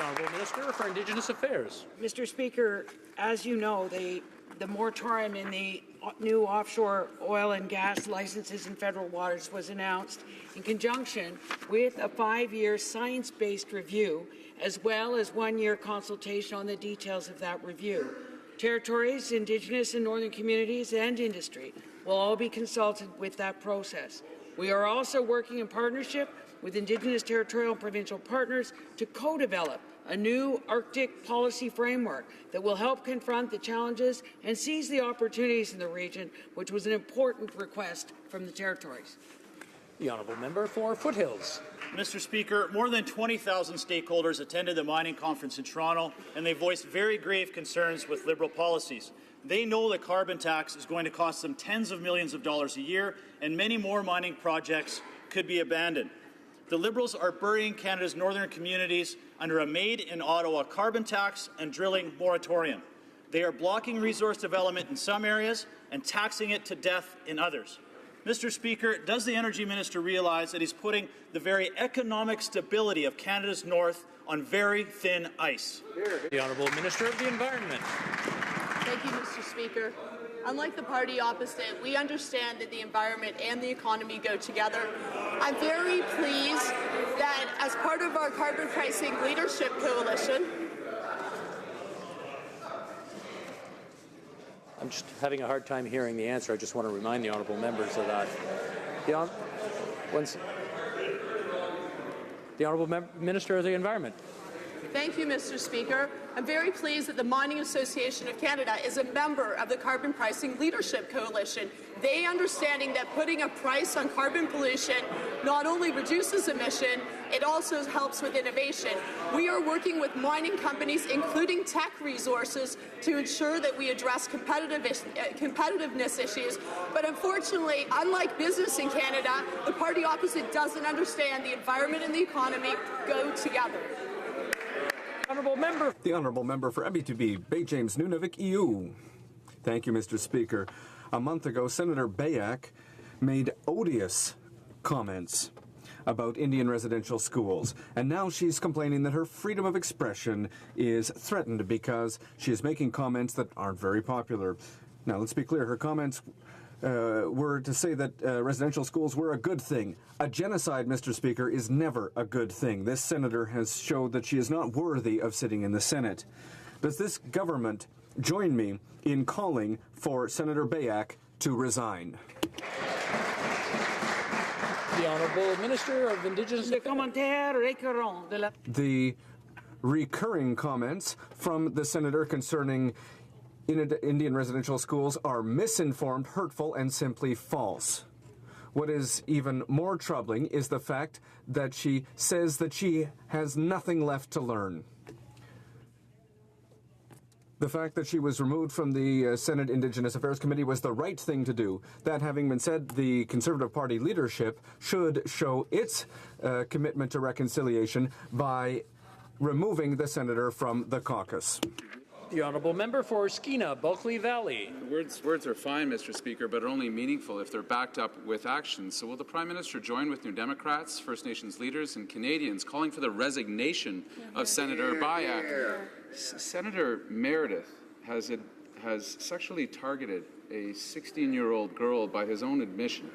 Honourable Minister for Indigenous Affairs. Mr. Speaker, as you know, the moratorium in the new offshore oil and gas licenses in federal waters was announced in conjunction with a 5-year science-based review, as well as 1-year consultation on the details of that review. Territories, Indigenous and Northern communities, and industry will all be consulted with that process. We are also working in partnership with Indigenous territorial and provincial partners to co-develop a new Arctic policy framework that will help confront the challenges and seize the opportunities in the region, which was an important request from the territories. The Honourable Member for Foothills. Mr. Speaker, more than 20,000 stakeholders attended the mining conference in Toronto, and they voiced very grave concerns with Liberal policies. They know the carbon tax is going to cost them tens of millions of dollars a year, and many more mining projects could be abandoned. The Liberals are burying Canada's northern communities under a made-in-Ottawa carbon tax and drilling moratorium. They are blocking resource development in some areas and taxing it to death in others. Mr. Speaker, does the Energy Minister realize that he's putting the very economic stability of Canada's north on very thin ice? The Honourable Minister of the Environment. Thank you, Mr. Speaker. Unlike the party opposite, we understand that the environment and the economy go together. I'm very pleased that as part of our carbon pricing leadership coalition, I'm just having a hard time hearing the answer. I just want to remind the honourable members of that. The Honourable Minister of the Environment. Thank you, Mr. Speaker. I'm very pleased that the Mining Association of Canada is a member of the Carbon Pricing Leadership Coalition. They understanding that putting a price on carbon pollution not only reduces emission, it also helps with innovation. We are working with mining companies, including Teck Resources, to ensure that we address competitiveness issues. But unfortunately, unlike business in Canada, the party opposite doesn't understand the environment and the economy go together. Honourable Member. The Honourable Member for Abitibi, Bay James Nunavik, EU. Thank you, Mr. Speaker. A month ago, Senator Bayak made odious comments about Indian residential schools, and now she's complaining that her freedom of expression is threatened because she is making comments that aren't very popular. Now, let's be clear, her comments were to say that residential schools were a good thing. A genocide, Mr. Speaker, is never a good thing. This senator has showed that she is not worthy of sitting in the Senate. Does this government join me in calling for Senator Bayak to resign? The Honourable Minister of Indigenous Affairs. The recurring comments from the senator concerning Indian residential schools are misinformed, hurtful, and simply false. What is even more troubling is the fact that she says that she has nothing left to learn. The fact that she was removed from the Senate Indigenous Affairs Committee was the right thing to do. That having been said, the Conservative Party leadership should show its commitment to reconciliation by removing the senator from the caucus. The Honourable Member for Skeena, Bulkley Valley. Words are fine, Mr. Speaker, but only meaningful if they're backed up with action. So will the Prime Minister join with New Democrats, First Nations leaders and Canadians calling for the resignation of Senator Bayak? Senator Meredith has sexually targeted a 16-year-old girl by his own admission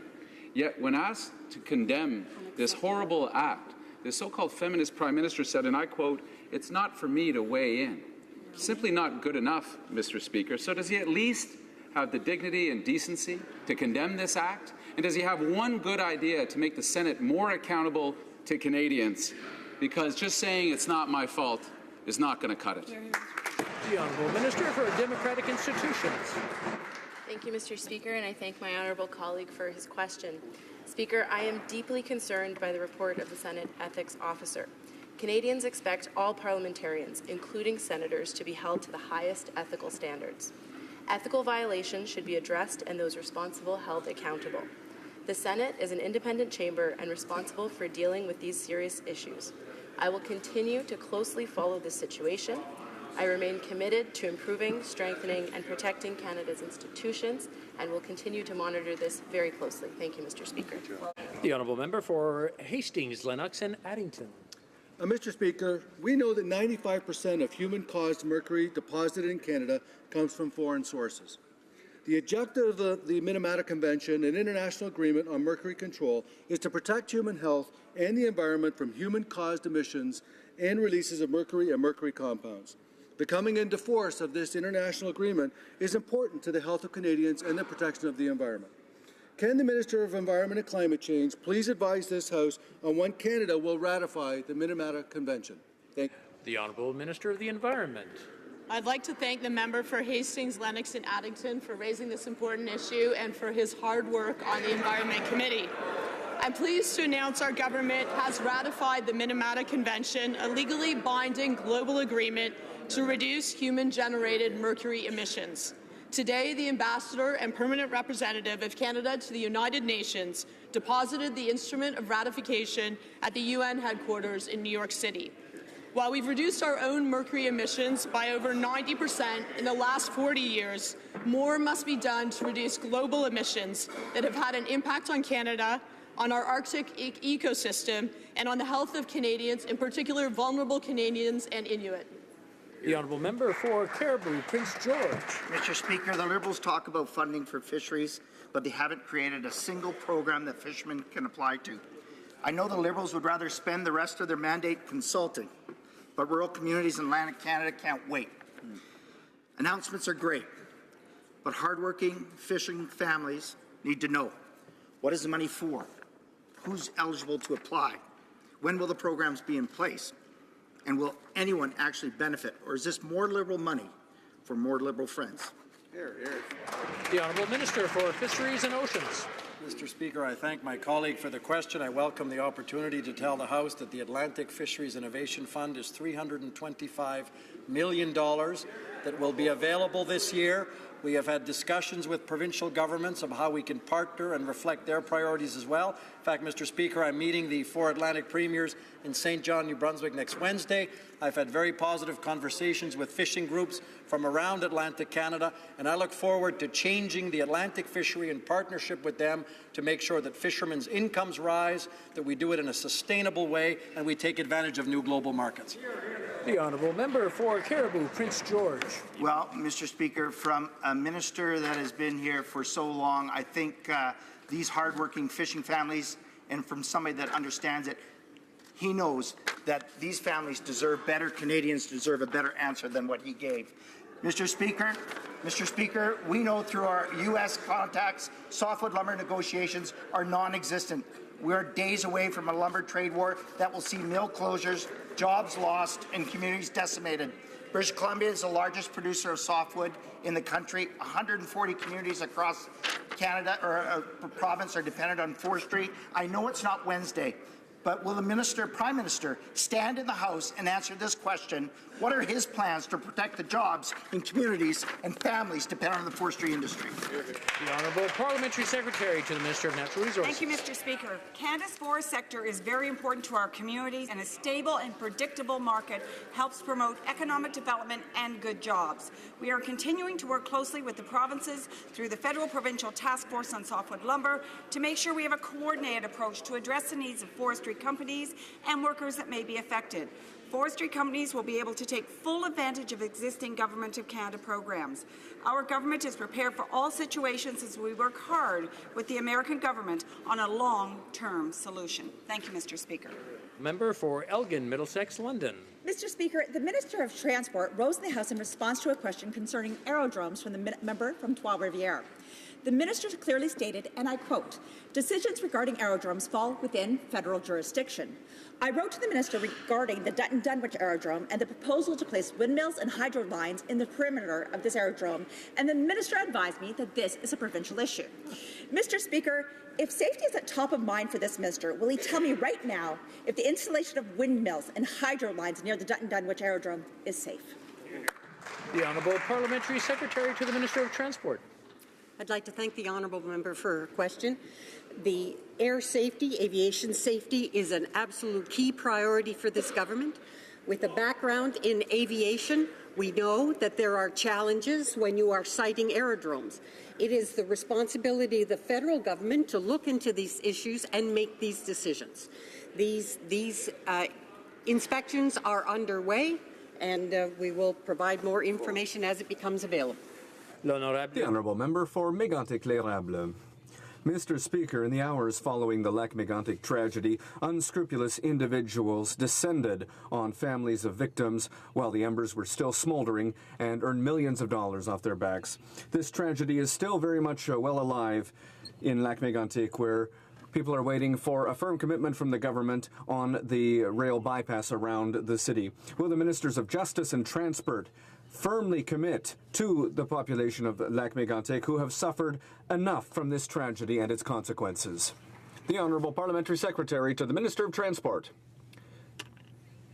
Yet when asked to condemn this horrible act, the so-called feminist Prime Minister said, and I quote, "It's not for me to weigh in." Simply not good enough, Mr. Speaker. So does he at least have the dignity and decency to condemn this act? And does he have one good idea to make the Senate more accountable to Canadians? Because just saying it's not my fault is not going to cut it. The Honourable Minister for Democratic Institutions. Thank you, Mr. Speaker, and I thank my honourable colleague for his question. Speaker, I am deeply concerned by the report of the Senate Ethics Officer. Canadians expect all parliamentarians, including senators, to be held to the highest ethical standards. Ethical violations should be addressed and those responsible held accountable. The Senate is an independent chamber and responsible for dealing with these serious issues. I will continue to closely follow this situation. I remain committed to improving, strengthening, and protecting Canada's institutions and will continue to monitor this very closely. Thank you, Mr. Speaker. The Honourable Member for Hastings, Lennox and Addington. Mr. Speaker, we know that 95% of human-caused mercury deposited in Canada comes from foreign sources. The objective of the Minamata Convention, an international agreement on mercury control, is to protect human health and the environment from human-caused emissions and releases of mercury and mercury compounds. The coming into force of this international agreement is important to the health of Canadians and the protection of the environment. Can the Minister of Environment and Climate Change please advise this House on when Canada will ratify the Minamata Convention? Thank you. The Honourable Minister of the Environment. I'd like to thank the member for Hastings, Lennox and Addington for raising this important issue and for his hard work on the Environment Committee. I'm pleased to announce our government has ratified the Minamata Convention, a legally binding global agreement to reduce human-generated mercury emissions. Today, the Ambassador and Permanent Representative of Canada to the United Nations deposited the instrument of ratification at the UN headquarters in New York City. While we've reduced our own mercury emissions by over 90% in the last 40 years, more must be done to reduce global emissions that have had an impact on Canada, on our Arctic ecosystem, and on the health of Canadians, in particular vulnerable Canadians and Inuit. The Honourable Member for Caribou, Prince George. Mr. Speaker, the Liberals talk about funding for fisheries, but they haven't created a single program that fishermen can apply to. I know the Liberals would rather spend the rest of their mandate consulting, but rural communities in Atlantic Canada can't wait. Announcements are great, but hardworking fishing families need to know, what is the money for? Who's eligible to apply? When will the programs be in place? And will anyone actually benefit? Or is this more Liberal money for more Liberal friends? Here, here. The Honourable Minister for Fisheries and Oceans. Mr. Speaker, I thank my colleague for the question. I welcome the opportunity to tell the House that the Atlantic Fisheries Innovation Fund is $325 million that will be available this year. We have had discussions with provincial governments of how we can partner and reflect their priorities as well. In fact, Mr. Speaker, I'm meeting the 4 Atlantic premiers in St. John, New Brunswick next Wednesday. I've had very positive conversations with fishing groups from around Atlantic Canada, and I look forward to changing the Atlantic fishery in partnership with them to make sure that fishermen's incomes rise, that we do it in a sustainable way, and we take advantage of new global markets. The Honourable Member for Caribou, Prince George. Well, Mr. Speaker, from a minister that has been here for so long, I think these hardworking fishing families, and from somebody that understands it, he knows that these families deserve better. Canadians deserve a better answer than what he gave. Mr. Speaker, we know through our U.S. contacts, softwood lumber negotiations are non-existent. We are days away from a lumber trade war that will see mill closures, jobs lost, and communities decimated. British Columbia is the largest producer of softwood in the country. 140 communities across Canada or province are dependent on forestry. I know it's not Wednesday, but will the Prime Minister stand in the House and answer this question? What are his plans to protect the jobs in communities and families dependent on the forestry industry? The Honourable Parliamentary Secretary to the Minister of Natural Resources. Thank you, Mr. Speaker. Canada's forest sector is very important to our communities, and a stable and predictable market helps promote economic development and good jobs. We are continuing to work closely with the provinces through the Federal Provincial Task Force on Softwood Lumber to make sure we have a coordinated approach to address the needs of forestry companies and workers that may be affected. Forestry companies will be able to take full advantage of existing Government of Canada programs. Our government is prepared for all situations as we work hard with the American government on a long-term solution. Thank you, Mr. Speaker. Member for Elgin, Middlesex, London. Mr. Speaker, the Minister of Transport rose in the House in response to a question concerning aerodromes from the member from Trois-Rivières. The Minister clearly stated, and I quote, "Decisions regarding aerodromes fall within federal jurisdiction." I wrote to the Minister regarding the Dutton Dunwich Aerodrome and the proposal to place windmills and hydro lines in the perimeter of this aerodrome, and the Minister advised me that this is a provincial issue. Mr. Speaker, if safety is at top of mind for this Minister, will he tell me right now if the installation of windmills and hydro lines near the Dutton Dunwich Aerodrome is safe? The Honourable Parliamentary Secretary to the Minister of Transport. I'd like to thank the honourable member for her question. The air safety, aviation safety, is an absolute key priority for this government. With a background in aviation, we know that there are challenges when you are siting aerodromes. It is the responsibility of the federal government to look into these issues and make these decisions. These inspections are underway, and we will provide more information as it becomes available. The Honourable Member for Mégantic-l'Érable. Mr. Speaker, in the hours following the Lac-Mégantic tragedy, unscrupulous individuals descended on families of victims while the embers were still smoldering and earned millions of dollars off their backs. This tragedy is still very much well alive in Lac-Mégantic, where people are waiting for a firm commitment from the government on the rail bypass around the city. Will the Ministers of Justice and Transport firmly commit to the population of Lac-Mégantic who have suffered enough from this tragedy and its consequences? The Honourable Parliamentary Secretary to the Minister of Transport.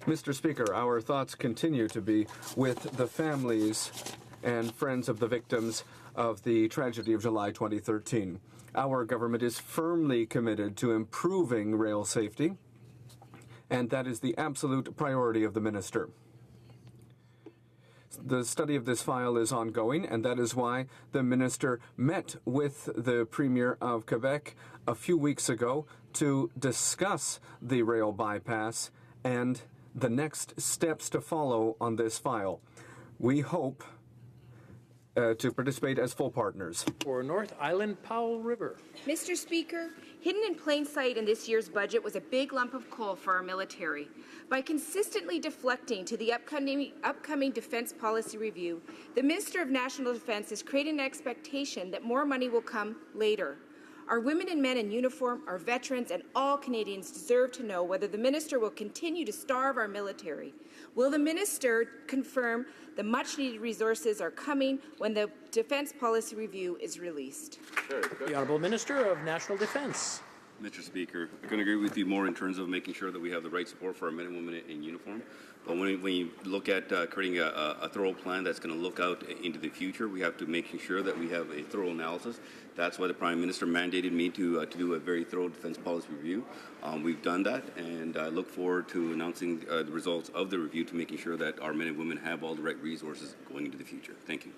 Mr. Speaker, our thoughts continue to be with the families and friends of the victims of the tragedy of July 2013. Our government is firmly committed to improving rail safety, and that is the absolute priority of the Minister. The study of this file is ongoing, and that is why the Minister met with the Premier of Quebec a few weeks ago to discuss the rail bypass and the next steps to follow on this file. We hope to participate as full partners. For North Island, Powell River. Mr. Speaker, hidden in plain sight in this year's budget was a big lump of coal for our military. By consistently deflecting to the upcoming defense policy review, the Minister of National Defense is creating an expectation that more money will come later. Our women and men in uniform, our veterans, and all Canadians deserve to know whether the Minister will continue to starve our military. Will the Minister confirm the much-needed resources are coming when the Defence Policy Review is released? The Honourable Minister of National Defence. Mr. Speaker, I couldn't agree with you more in terms of making sure that we have the right support for our men and women in uniform. But when you look at creating a thorough plan that's going to look out into the future, we have to make sure that we have a thorough analysis. That's why the Prime Minister mandated me to do a very thorough defence policy review. We've done that, and I look forward to announcing the results of the review to making sure that our men and women have all the right resources going into the future. Thank you.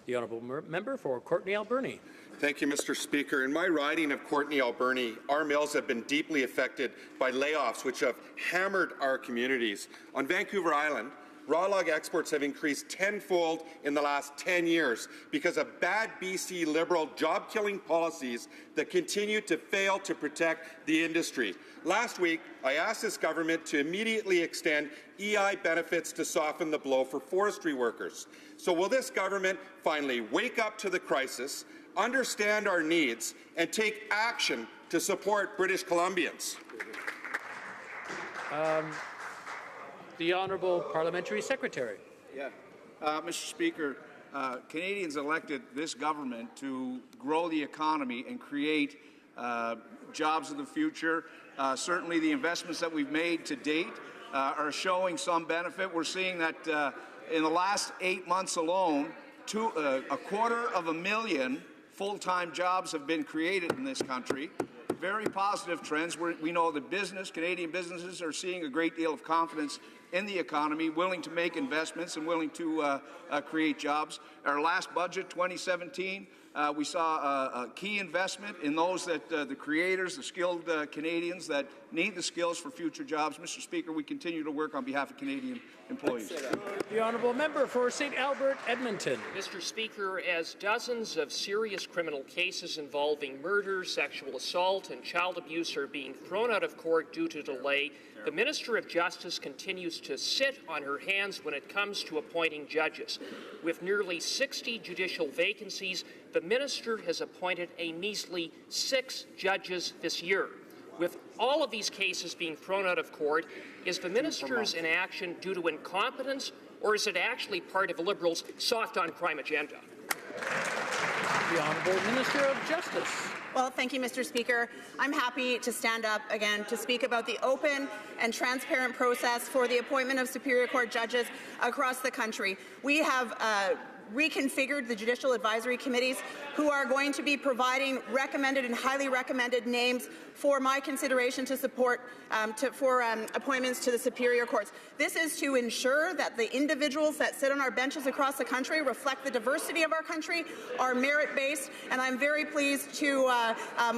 The Honourable Member for Courtenay Alberni. Thank you, Mr. Speaker. In my riding of Courtenay Alberni, our mills have been deeply affected by layoffs which have hammered our communities. On Vancouver Island, raw log exports have increased tenfold in the last 10 years because of bad BC Liberal job-killing policies that continue to fail to protect the industry. Last week, I asked this government to immediately extend EI benefits to soften the blow for forestry workers. So will this government finally wake up to the crisis, understand our needs, and take action to support British Columbians? The Honourable Parliamentary Secretary. Mr. Speaker, Canadians elected this government to grow the economy and create jobs of the future. Certainly the investments that we've made to date are showing some benefit. We're seeing that in the last 8 months alone, 250,000 full-time jobs have been created in this country. Very positive trends. We know that Canadian businesses are seeing a great deal of confidence in the economy, willing to make investments and willing to create jobs. Our last budget, 2017, We saw a key investment in those that the creators, the skilled Canadians that need the skills for future jobs. Mr. Speaker, we continue to work on behalf of Canadian employees. The honourable member for St. Albert, Edmonton. Mr. Speaker, as dozens of serious criminal cases involving murder, sexual assault, and child abuse are being thrown out of court due to delay, the Minister of Justice continues to sit on her hands when it comes to appointing judges. With nearly 60 judicial vacancies, the Minister has appointed a measly 6 judges this year. With all of these cases being thrown out of court, is the Minister's inaction due to incompetence, or is it actually part of the Liberals' soft-on-crime agenda? The Honourable Minister of Justice. Well, thank you, Mr. Speaker. I'm happy to stand up again to speak about the open and transparent process for the appointment of Superior Court judges across the country. We have reconfigured the judicial advisory committees who are going to be providing recommended and highly recommended names for my consideration to support for appointments to the superior courts. This is to ensure that the individuals that sit on our benches across the country reflect the diversity of our country, are merit-based, and I'm very pleased to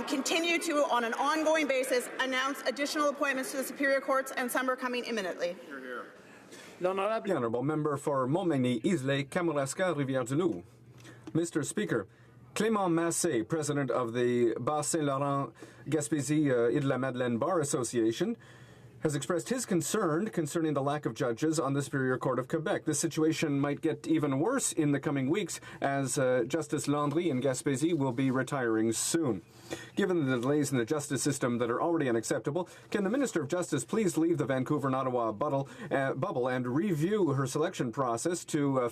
continue to, on an ongoing basis, announce additional appointments to the superior courts, and some are coming imminently. The Honourable Member for Montmagny-Islay, Kamouraska, Rivière-du-Loup. Mr. Speaker, Clément Massé, President of the Bas-Saint-Laurent Gaspésie Île-de-la-Madeleine Bar Association, has expressed his concern concerning the lack of judges on the Superior Court of Quebec. This situation might get even worse in the coming weeks as Justice Landry in Gaspésie will be retiring soon. Given the delays in the justice system that are already unacceptable, can the Minister of Justice please leave the Vancouver and Ottawa bubble and review her selection process to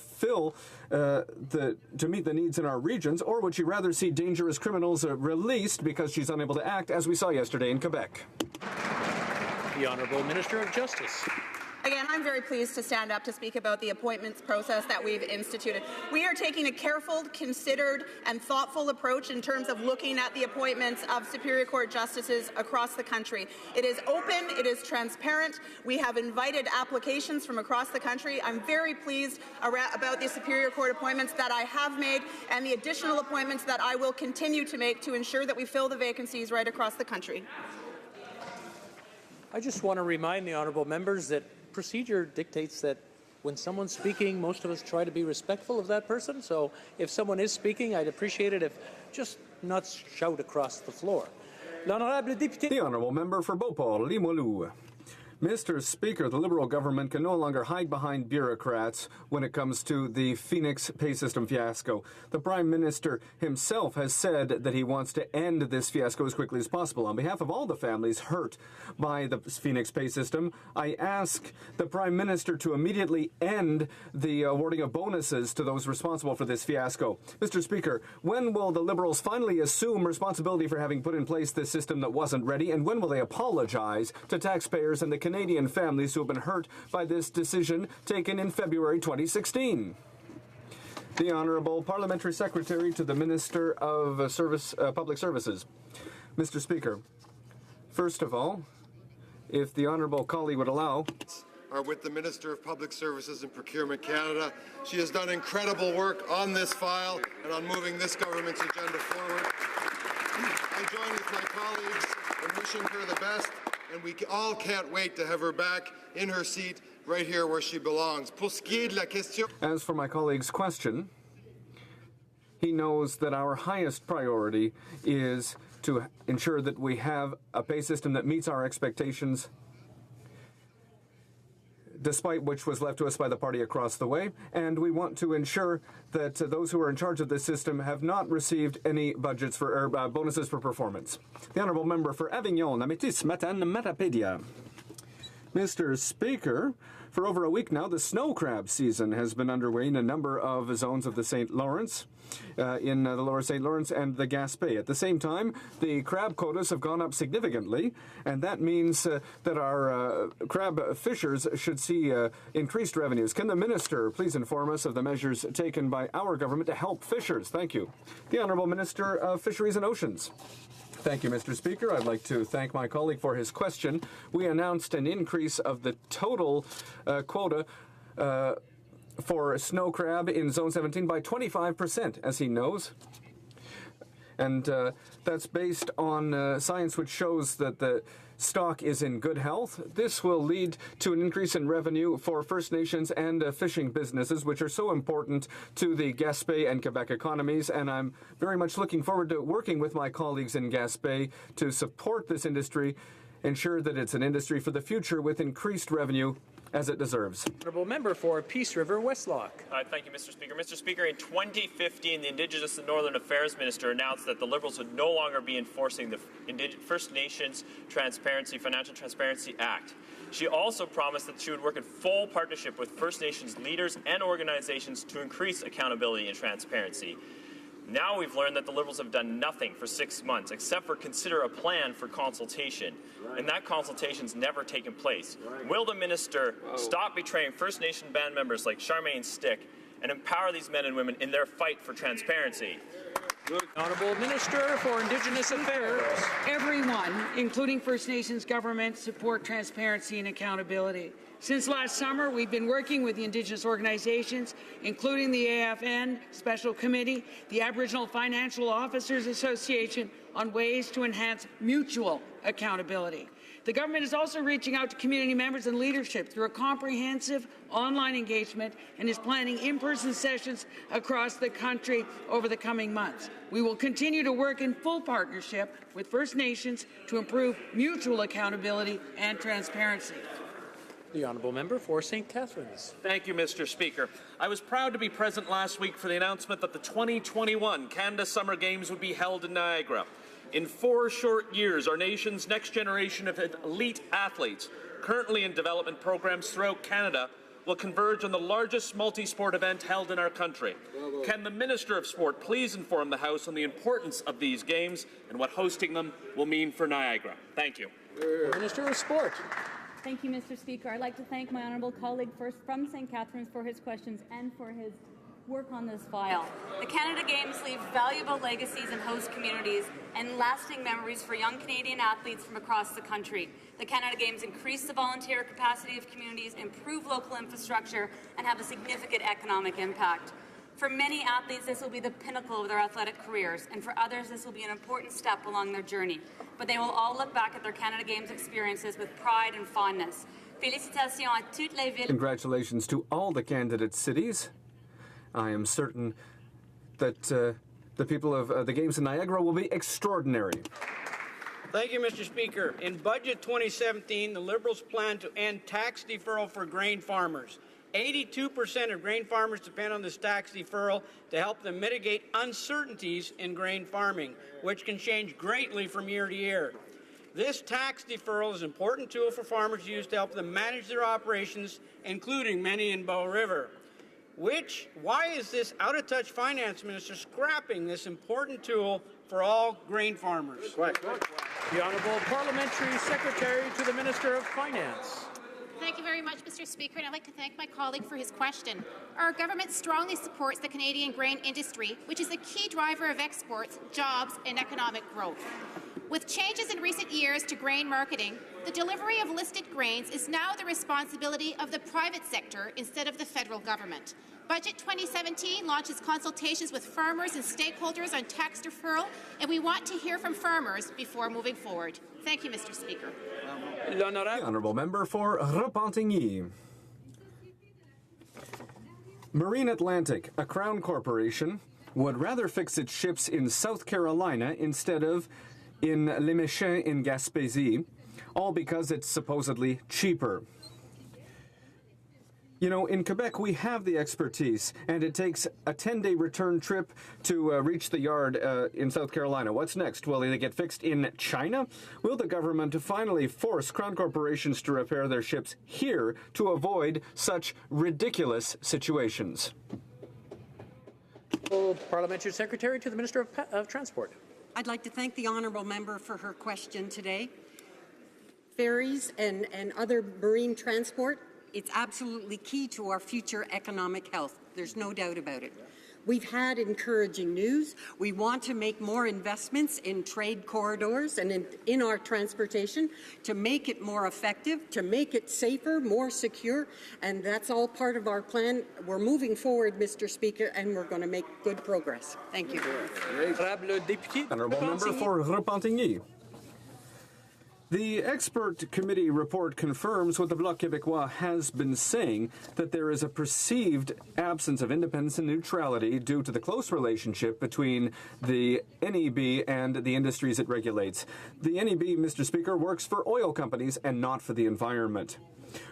meet the needs in our regions, or would she rather see dangerous criminals released because she's unable to act, as we saw yesterday in Quebec? The Honourable Minister of Justice. Again, I'm very pleased to stand up to speak about the appointments process that we've instituted. We are taking a careful, considered, and thoughtful approach in terms of looking at the appointments of Superior Court justices across the country. It is open, it is transparent. We have invited applications from across the country. I'm very pleased about the Superior Court appointments that I have made and the additional appointments that I will continue to make to ensure that we fill the vacancies right across the country. I just want to remind the honourable members that procedure dictates that when someone's speaking, most of us try to be respectful of that person. So if someone is speaking, I'd appreciate it if just not shout across the floor. The Honourable Member for Beauport, Limoilou. Mr. Speaker, the Liberal government can no longer hide behind bureaucrats when it comes to the Phoenix pay system fiasco. The Prime Minister himself has said that he wants to end this fiasco as quickly as possible. On behalf of all the families hurt by the Phoenix pay system, I ask the Prime Minister to immediately end the awarding of bonuses to those responsible for this fiasco. Mr. Speaker, when will the Liberals finally assume responsibility for having put in place this system that wasn't ready, and when will they apologize to taxpayers and the Canadian families who have been hurt by this decision taken in February 2016? The Honourable Parliamentary Secretary to the Minister of Public Services. Mr. Speaker, first of all, if the Honourable colleague would allow, are with the Minister of Public Services and Procurement Canada. She has done incredible work on this file and on moving this government's agenda forward. I join with my colleagues in wishing her the best, and we all can't wait to have her back in her seat right here where she belongs. As for my colleague's question, he knows that our highest priority is to ensure that we have a pay system that meets our expectations, despite which was left to us by the party across the way, and we want to ensure that those who are in charge of this system have not received any budgets for bonuses for performance. The Honourable Member for Avignon, Amétis Matan Matapedia. Mr. Speaker, for over a week now, the snow crab season has been underway in a number of zones of the St. Lawrence, in the lower St. Lawrence and the Gaspé. At the same time, the crab quotas have gone up significantly, and that means that our crab fishers should see increased revenues. Can the Minister please inform us of the measures taken by our government to help fishers? Thank you. The Honourable Minister of Fisheries and Oceans. Thank you, Mr. Speaker. I'd like to thank my colleague for his question. We announced an increase of the total quota for snow crab in Zone 17 by 25%. As he knows, And that's based on science which shows that the stock is in good health. This will lead to an increase in revenue for First Nations and fishing businesses, which are so important to the Gaspé and Quebec economies. And I'm very much looking forward to working with my colleagues in Gaspé to support this industry, ensure that it's an industry for the future with increased revenue as it deserves. Honourable Member for Peace River Westlock. Thank you, Mr. Speaker. Mr. Speaker, in 2015, the Indigenous and Northern Affairs Minister announced that the Liberals would no longer be enforcing the First Nations Financial Transparency Act. She also promised that she would work in full partnership with First Nations leaders and organizations to increase accountability and transparency. Now we've learned that the Liberals have done nothing for 6 months except for consider a plan for consultation, and that consultation's never taken place. Will the minister stop betraying First Nation band members like Charmaine Stick and empower these men and women in their fight for transparency? Honourable Minister for Indigenous Affairs. Everyone, including First Nations governments, support transparency and accountability. Since last summer, we've been working with the Indigenous organizations, including the AFN Special Committee, the Aboriginal Financial Officers Association, on ways to enhance mutual accountability. The government is also reaching out to community members and leadership through a comprehensive online engagement and is planning in-person sessions across the country over the coming months. We will continue to work in full partnership with First Nations to improve mutual accountability and transparency. The Honourable Member for St. Catharines. Thank you, Mr. Speaker. I was proud to be present last week for the announcement that the 2021 Canada Summer Games would be held in Niagara. In 4 short years, our nation's next generation of elite athletes, currently in development programs throughout Canada, will converge on the largest multi-sport event held in our country. Can the Minister of Sport please inform the House on the importance of these games and what hosting them will mean for Niagara? Thank you. Minister of Sport. Thank you, Mr. Speaker. I'd like to thank my honourable colleague first from St. Catharines for his questions and for his work on this file. The Canada Games leave valuable legacies in host communities and lasting memories for young Canadian athletes from across the country. The Canada Games increase the volunteer capacity of communities, improve local infrastructure, and have a significant economic impact. For many athletes, this will be the pinnacle of their athletic careers, and for others, this will be an important step along their journey. But they will all look back at their Canada Games experiences with pride and fondness. Félicitations à toutes les villes. Congratulations to all the candidate cities. I am certain that the people of the Games in Niagara will be extraordinary. Thank you, Mr. Speaker. In Budget 2017, the Liberals plan to end tax deferral for grain farmers. 82% of grain farmers depend on this tax deferral to help them mitigate uncertainties in grain farming, which can change greatly from year to year. This tax deferral is an important tool for farmers to use to help them manage their operations, including many in Bow River. Why is this out-of-touch finance minister scrapping this important tool for all grain farmers? The Honourable Parliamentary Secretary to the Minister of Finance. Thank you very much, Mr. Speaker, and I'd like to thank my colleague for his question. Our government strongly supports the Canadian grain industry, which is a key driver of exports, jobs, and economic growth. With changes in recent years to grain marketing, the delivery of listed grains is now the responsibility of the private sector instead of the federal government. Budget 2017 launches consultations with farmers and stakeholders on tax deferral, and we want to hear from farmers before moving forward. Thank you, Mr. Speaker. The Honourable Member for Repentigny. Marine Atlantic, a Crown corporation, would rather fix its ships in South Carolina instead of in Les Méchins in Gaspésie, all because it's supposedly cheaper. You know, in Quebec, we have the expertise, and it takes a 10-day return trip to reach the yard in South Carolina. What's next? Will they get fixed in China? Will the government finally force Crown corporations to repair their ships here to avoid such ridiculous situations? Parliamentary Secretary to the Minister of Transport. I'd like to thank the honourable member for her question today. Ferries and other marine transport, it's absolutely key to our future economic health. There's no doubt about it. We've had encouraging news. We want to make more investments in trade corridors and in our transportation to make it more effective, to make it safer, more secure, and that's all part of our plan. We're moving forward, Mr. Speaker, and we're going to make good progress. Thank you. Honourable Member for Repentigny. The expert committee report confirms what the Bloc Québécois has been saying, that there is a perceived absence of independence and neutrality due to the close relationship between the NEB and the industries it regulates. The NEB, Mr. Speaker, works for oil companies and not for the environment.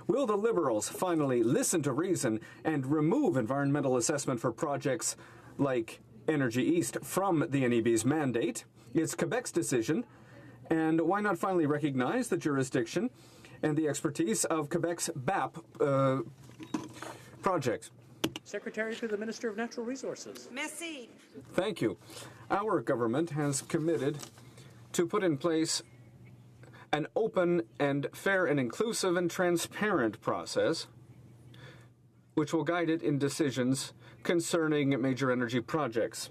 Will the Liberals finally listen to reason and remove environmental assessment for projects like Energy East from the NEB's mandate? It's Quebec's decision. And why not finally recognize the jurisdiction and the expertise of Quebec's BAP project? Secretary to the Minister of Natural Resources. Merci. Thank you. Our government has committed to put in place an open and fair and inclusive and transparent process which will guide it in decisions concerning major energy projects.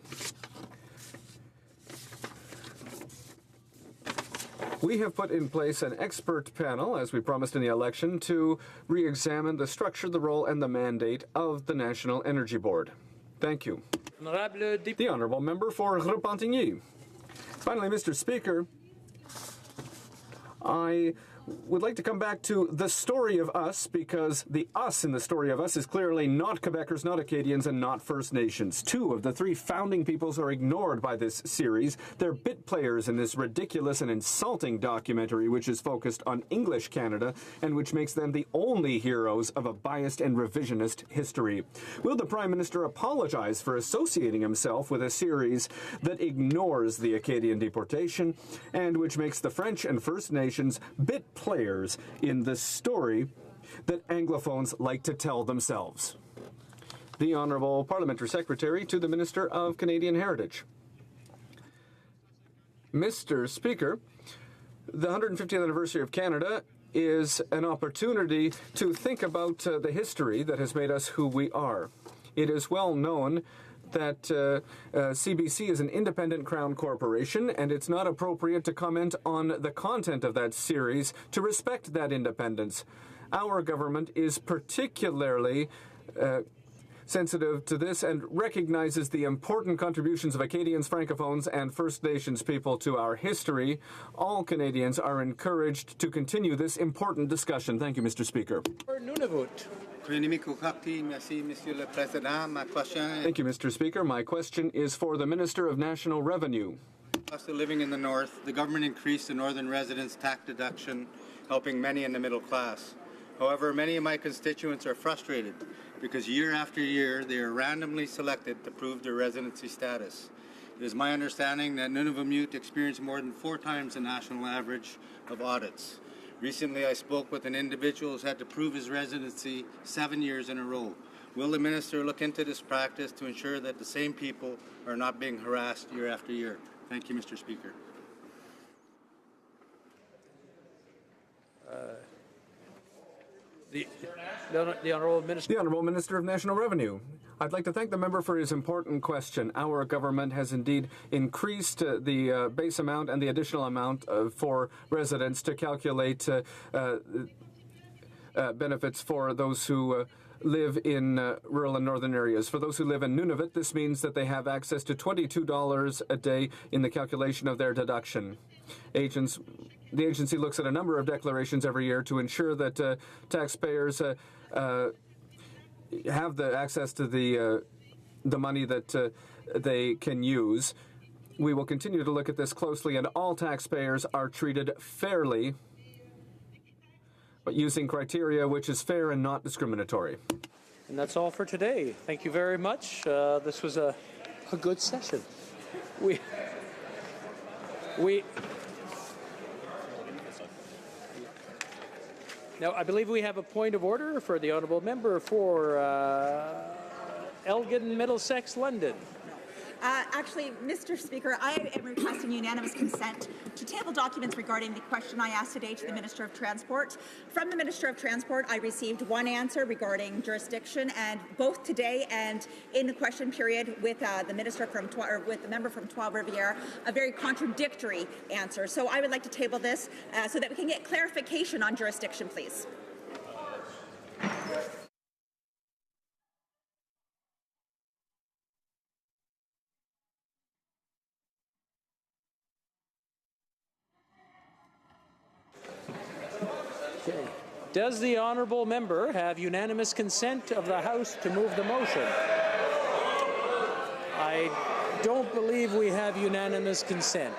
We have put in place an expert panel, as we promised in the election, to re-examine the structure, the role, and the mandate of the National Energy Board. Thank you. The Honourable Member for Repentigny. Finally, Mr. Speaker, I would like to come back to the story of us, because the us in the story of us is clearly not Quebecers, not Acadians, and not First Nations. 2 of the 3 founding peoples are ignored by this series. They're bit players in this ridiculous and insulting documentary, which is focused on English Canada and which makes them the only heroes of a biased and revisionist history. Will the Prime Minister apologize for associating himself with a series that ignores the Acadian deportation and which makes the French and First Nations bit players in the story that Anglophones like to tell themselves? The Honourable Parliamentary Secretary to the Minister of Canadian Heritage. Mr. Speaker, the 150th anniversary of Canada is an opportunity to think about the history that has made us who we are. It is well known that CBC is an independent Crown corporation, and it's not appropriate to comment on the content of that series to respect that independence. Our government is particularly sensitive to this and recognizes the important contributions of Acadians, Francophones, and First Nations people to our history. All Canadians are encouraged to continue this important discussion. Thank you, Mr. Speaker. Thank you, Mr. Speaker. My question is for the Minister of National Revenue. Cost of living in the north, the government increased the northern residents' tax deduction, helping many in the middle class. However, many of my constituents are frustrated because year after year they are randomly selected to prove their residency status. It is my understanding that Nunavut experienced more than 4 times the national average of audits. Recently, I spoke with an individual who's had to prove his residency 7 years in a row. Will the minister look into this practice to ensure that the same people are not being harassed year after year? Thank you, Mr. Speaker. The Honourable Minister. The Honourable Minister of National Revenue. I'd like to thank the member for his important question. Our government has indeed increased the base amount and the additional amount for residents to calculate benefits for those who live in rural and northern areas. For those who live in Nunavut, this means that they have access to $22 a day in the calculation of their deduction. The agency looks at a number of declarations every year to ensure that taxpayers have the access to the money that they can use. We will continue to look at this closely, and all taxpayers are treated fairly, but using criteria which is fair and not discriminatory. And that's all for today. Thank you very much. This was a good session. Now, I believe we have a point of order for the Honourable Member for Elgin, Middlesex, London. Actually, Mr. Speaker, I am requesting unanimous consent to table documents regarding the question I asked today to the Minister of Transport. From the Minister of Transport, I received one answer regarding jurisdiction, and both today and in the question period with the minister from with the member from Trois-Rivières, a very contradictory answer. So I would like to table this so that we can get clarification on jurisdiction, please. Okay. Does the honourable member have unanimous consent of the House to move the motion? I don't believe we have unanimous consent.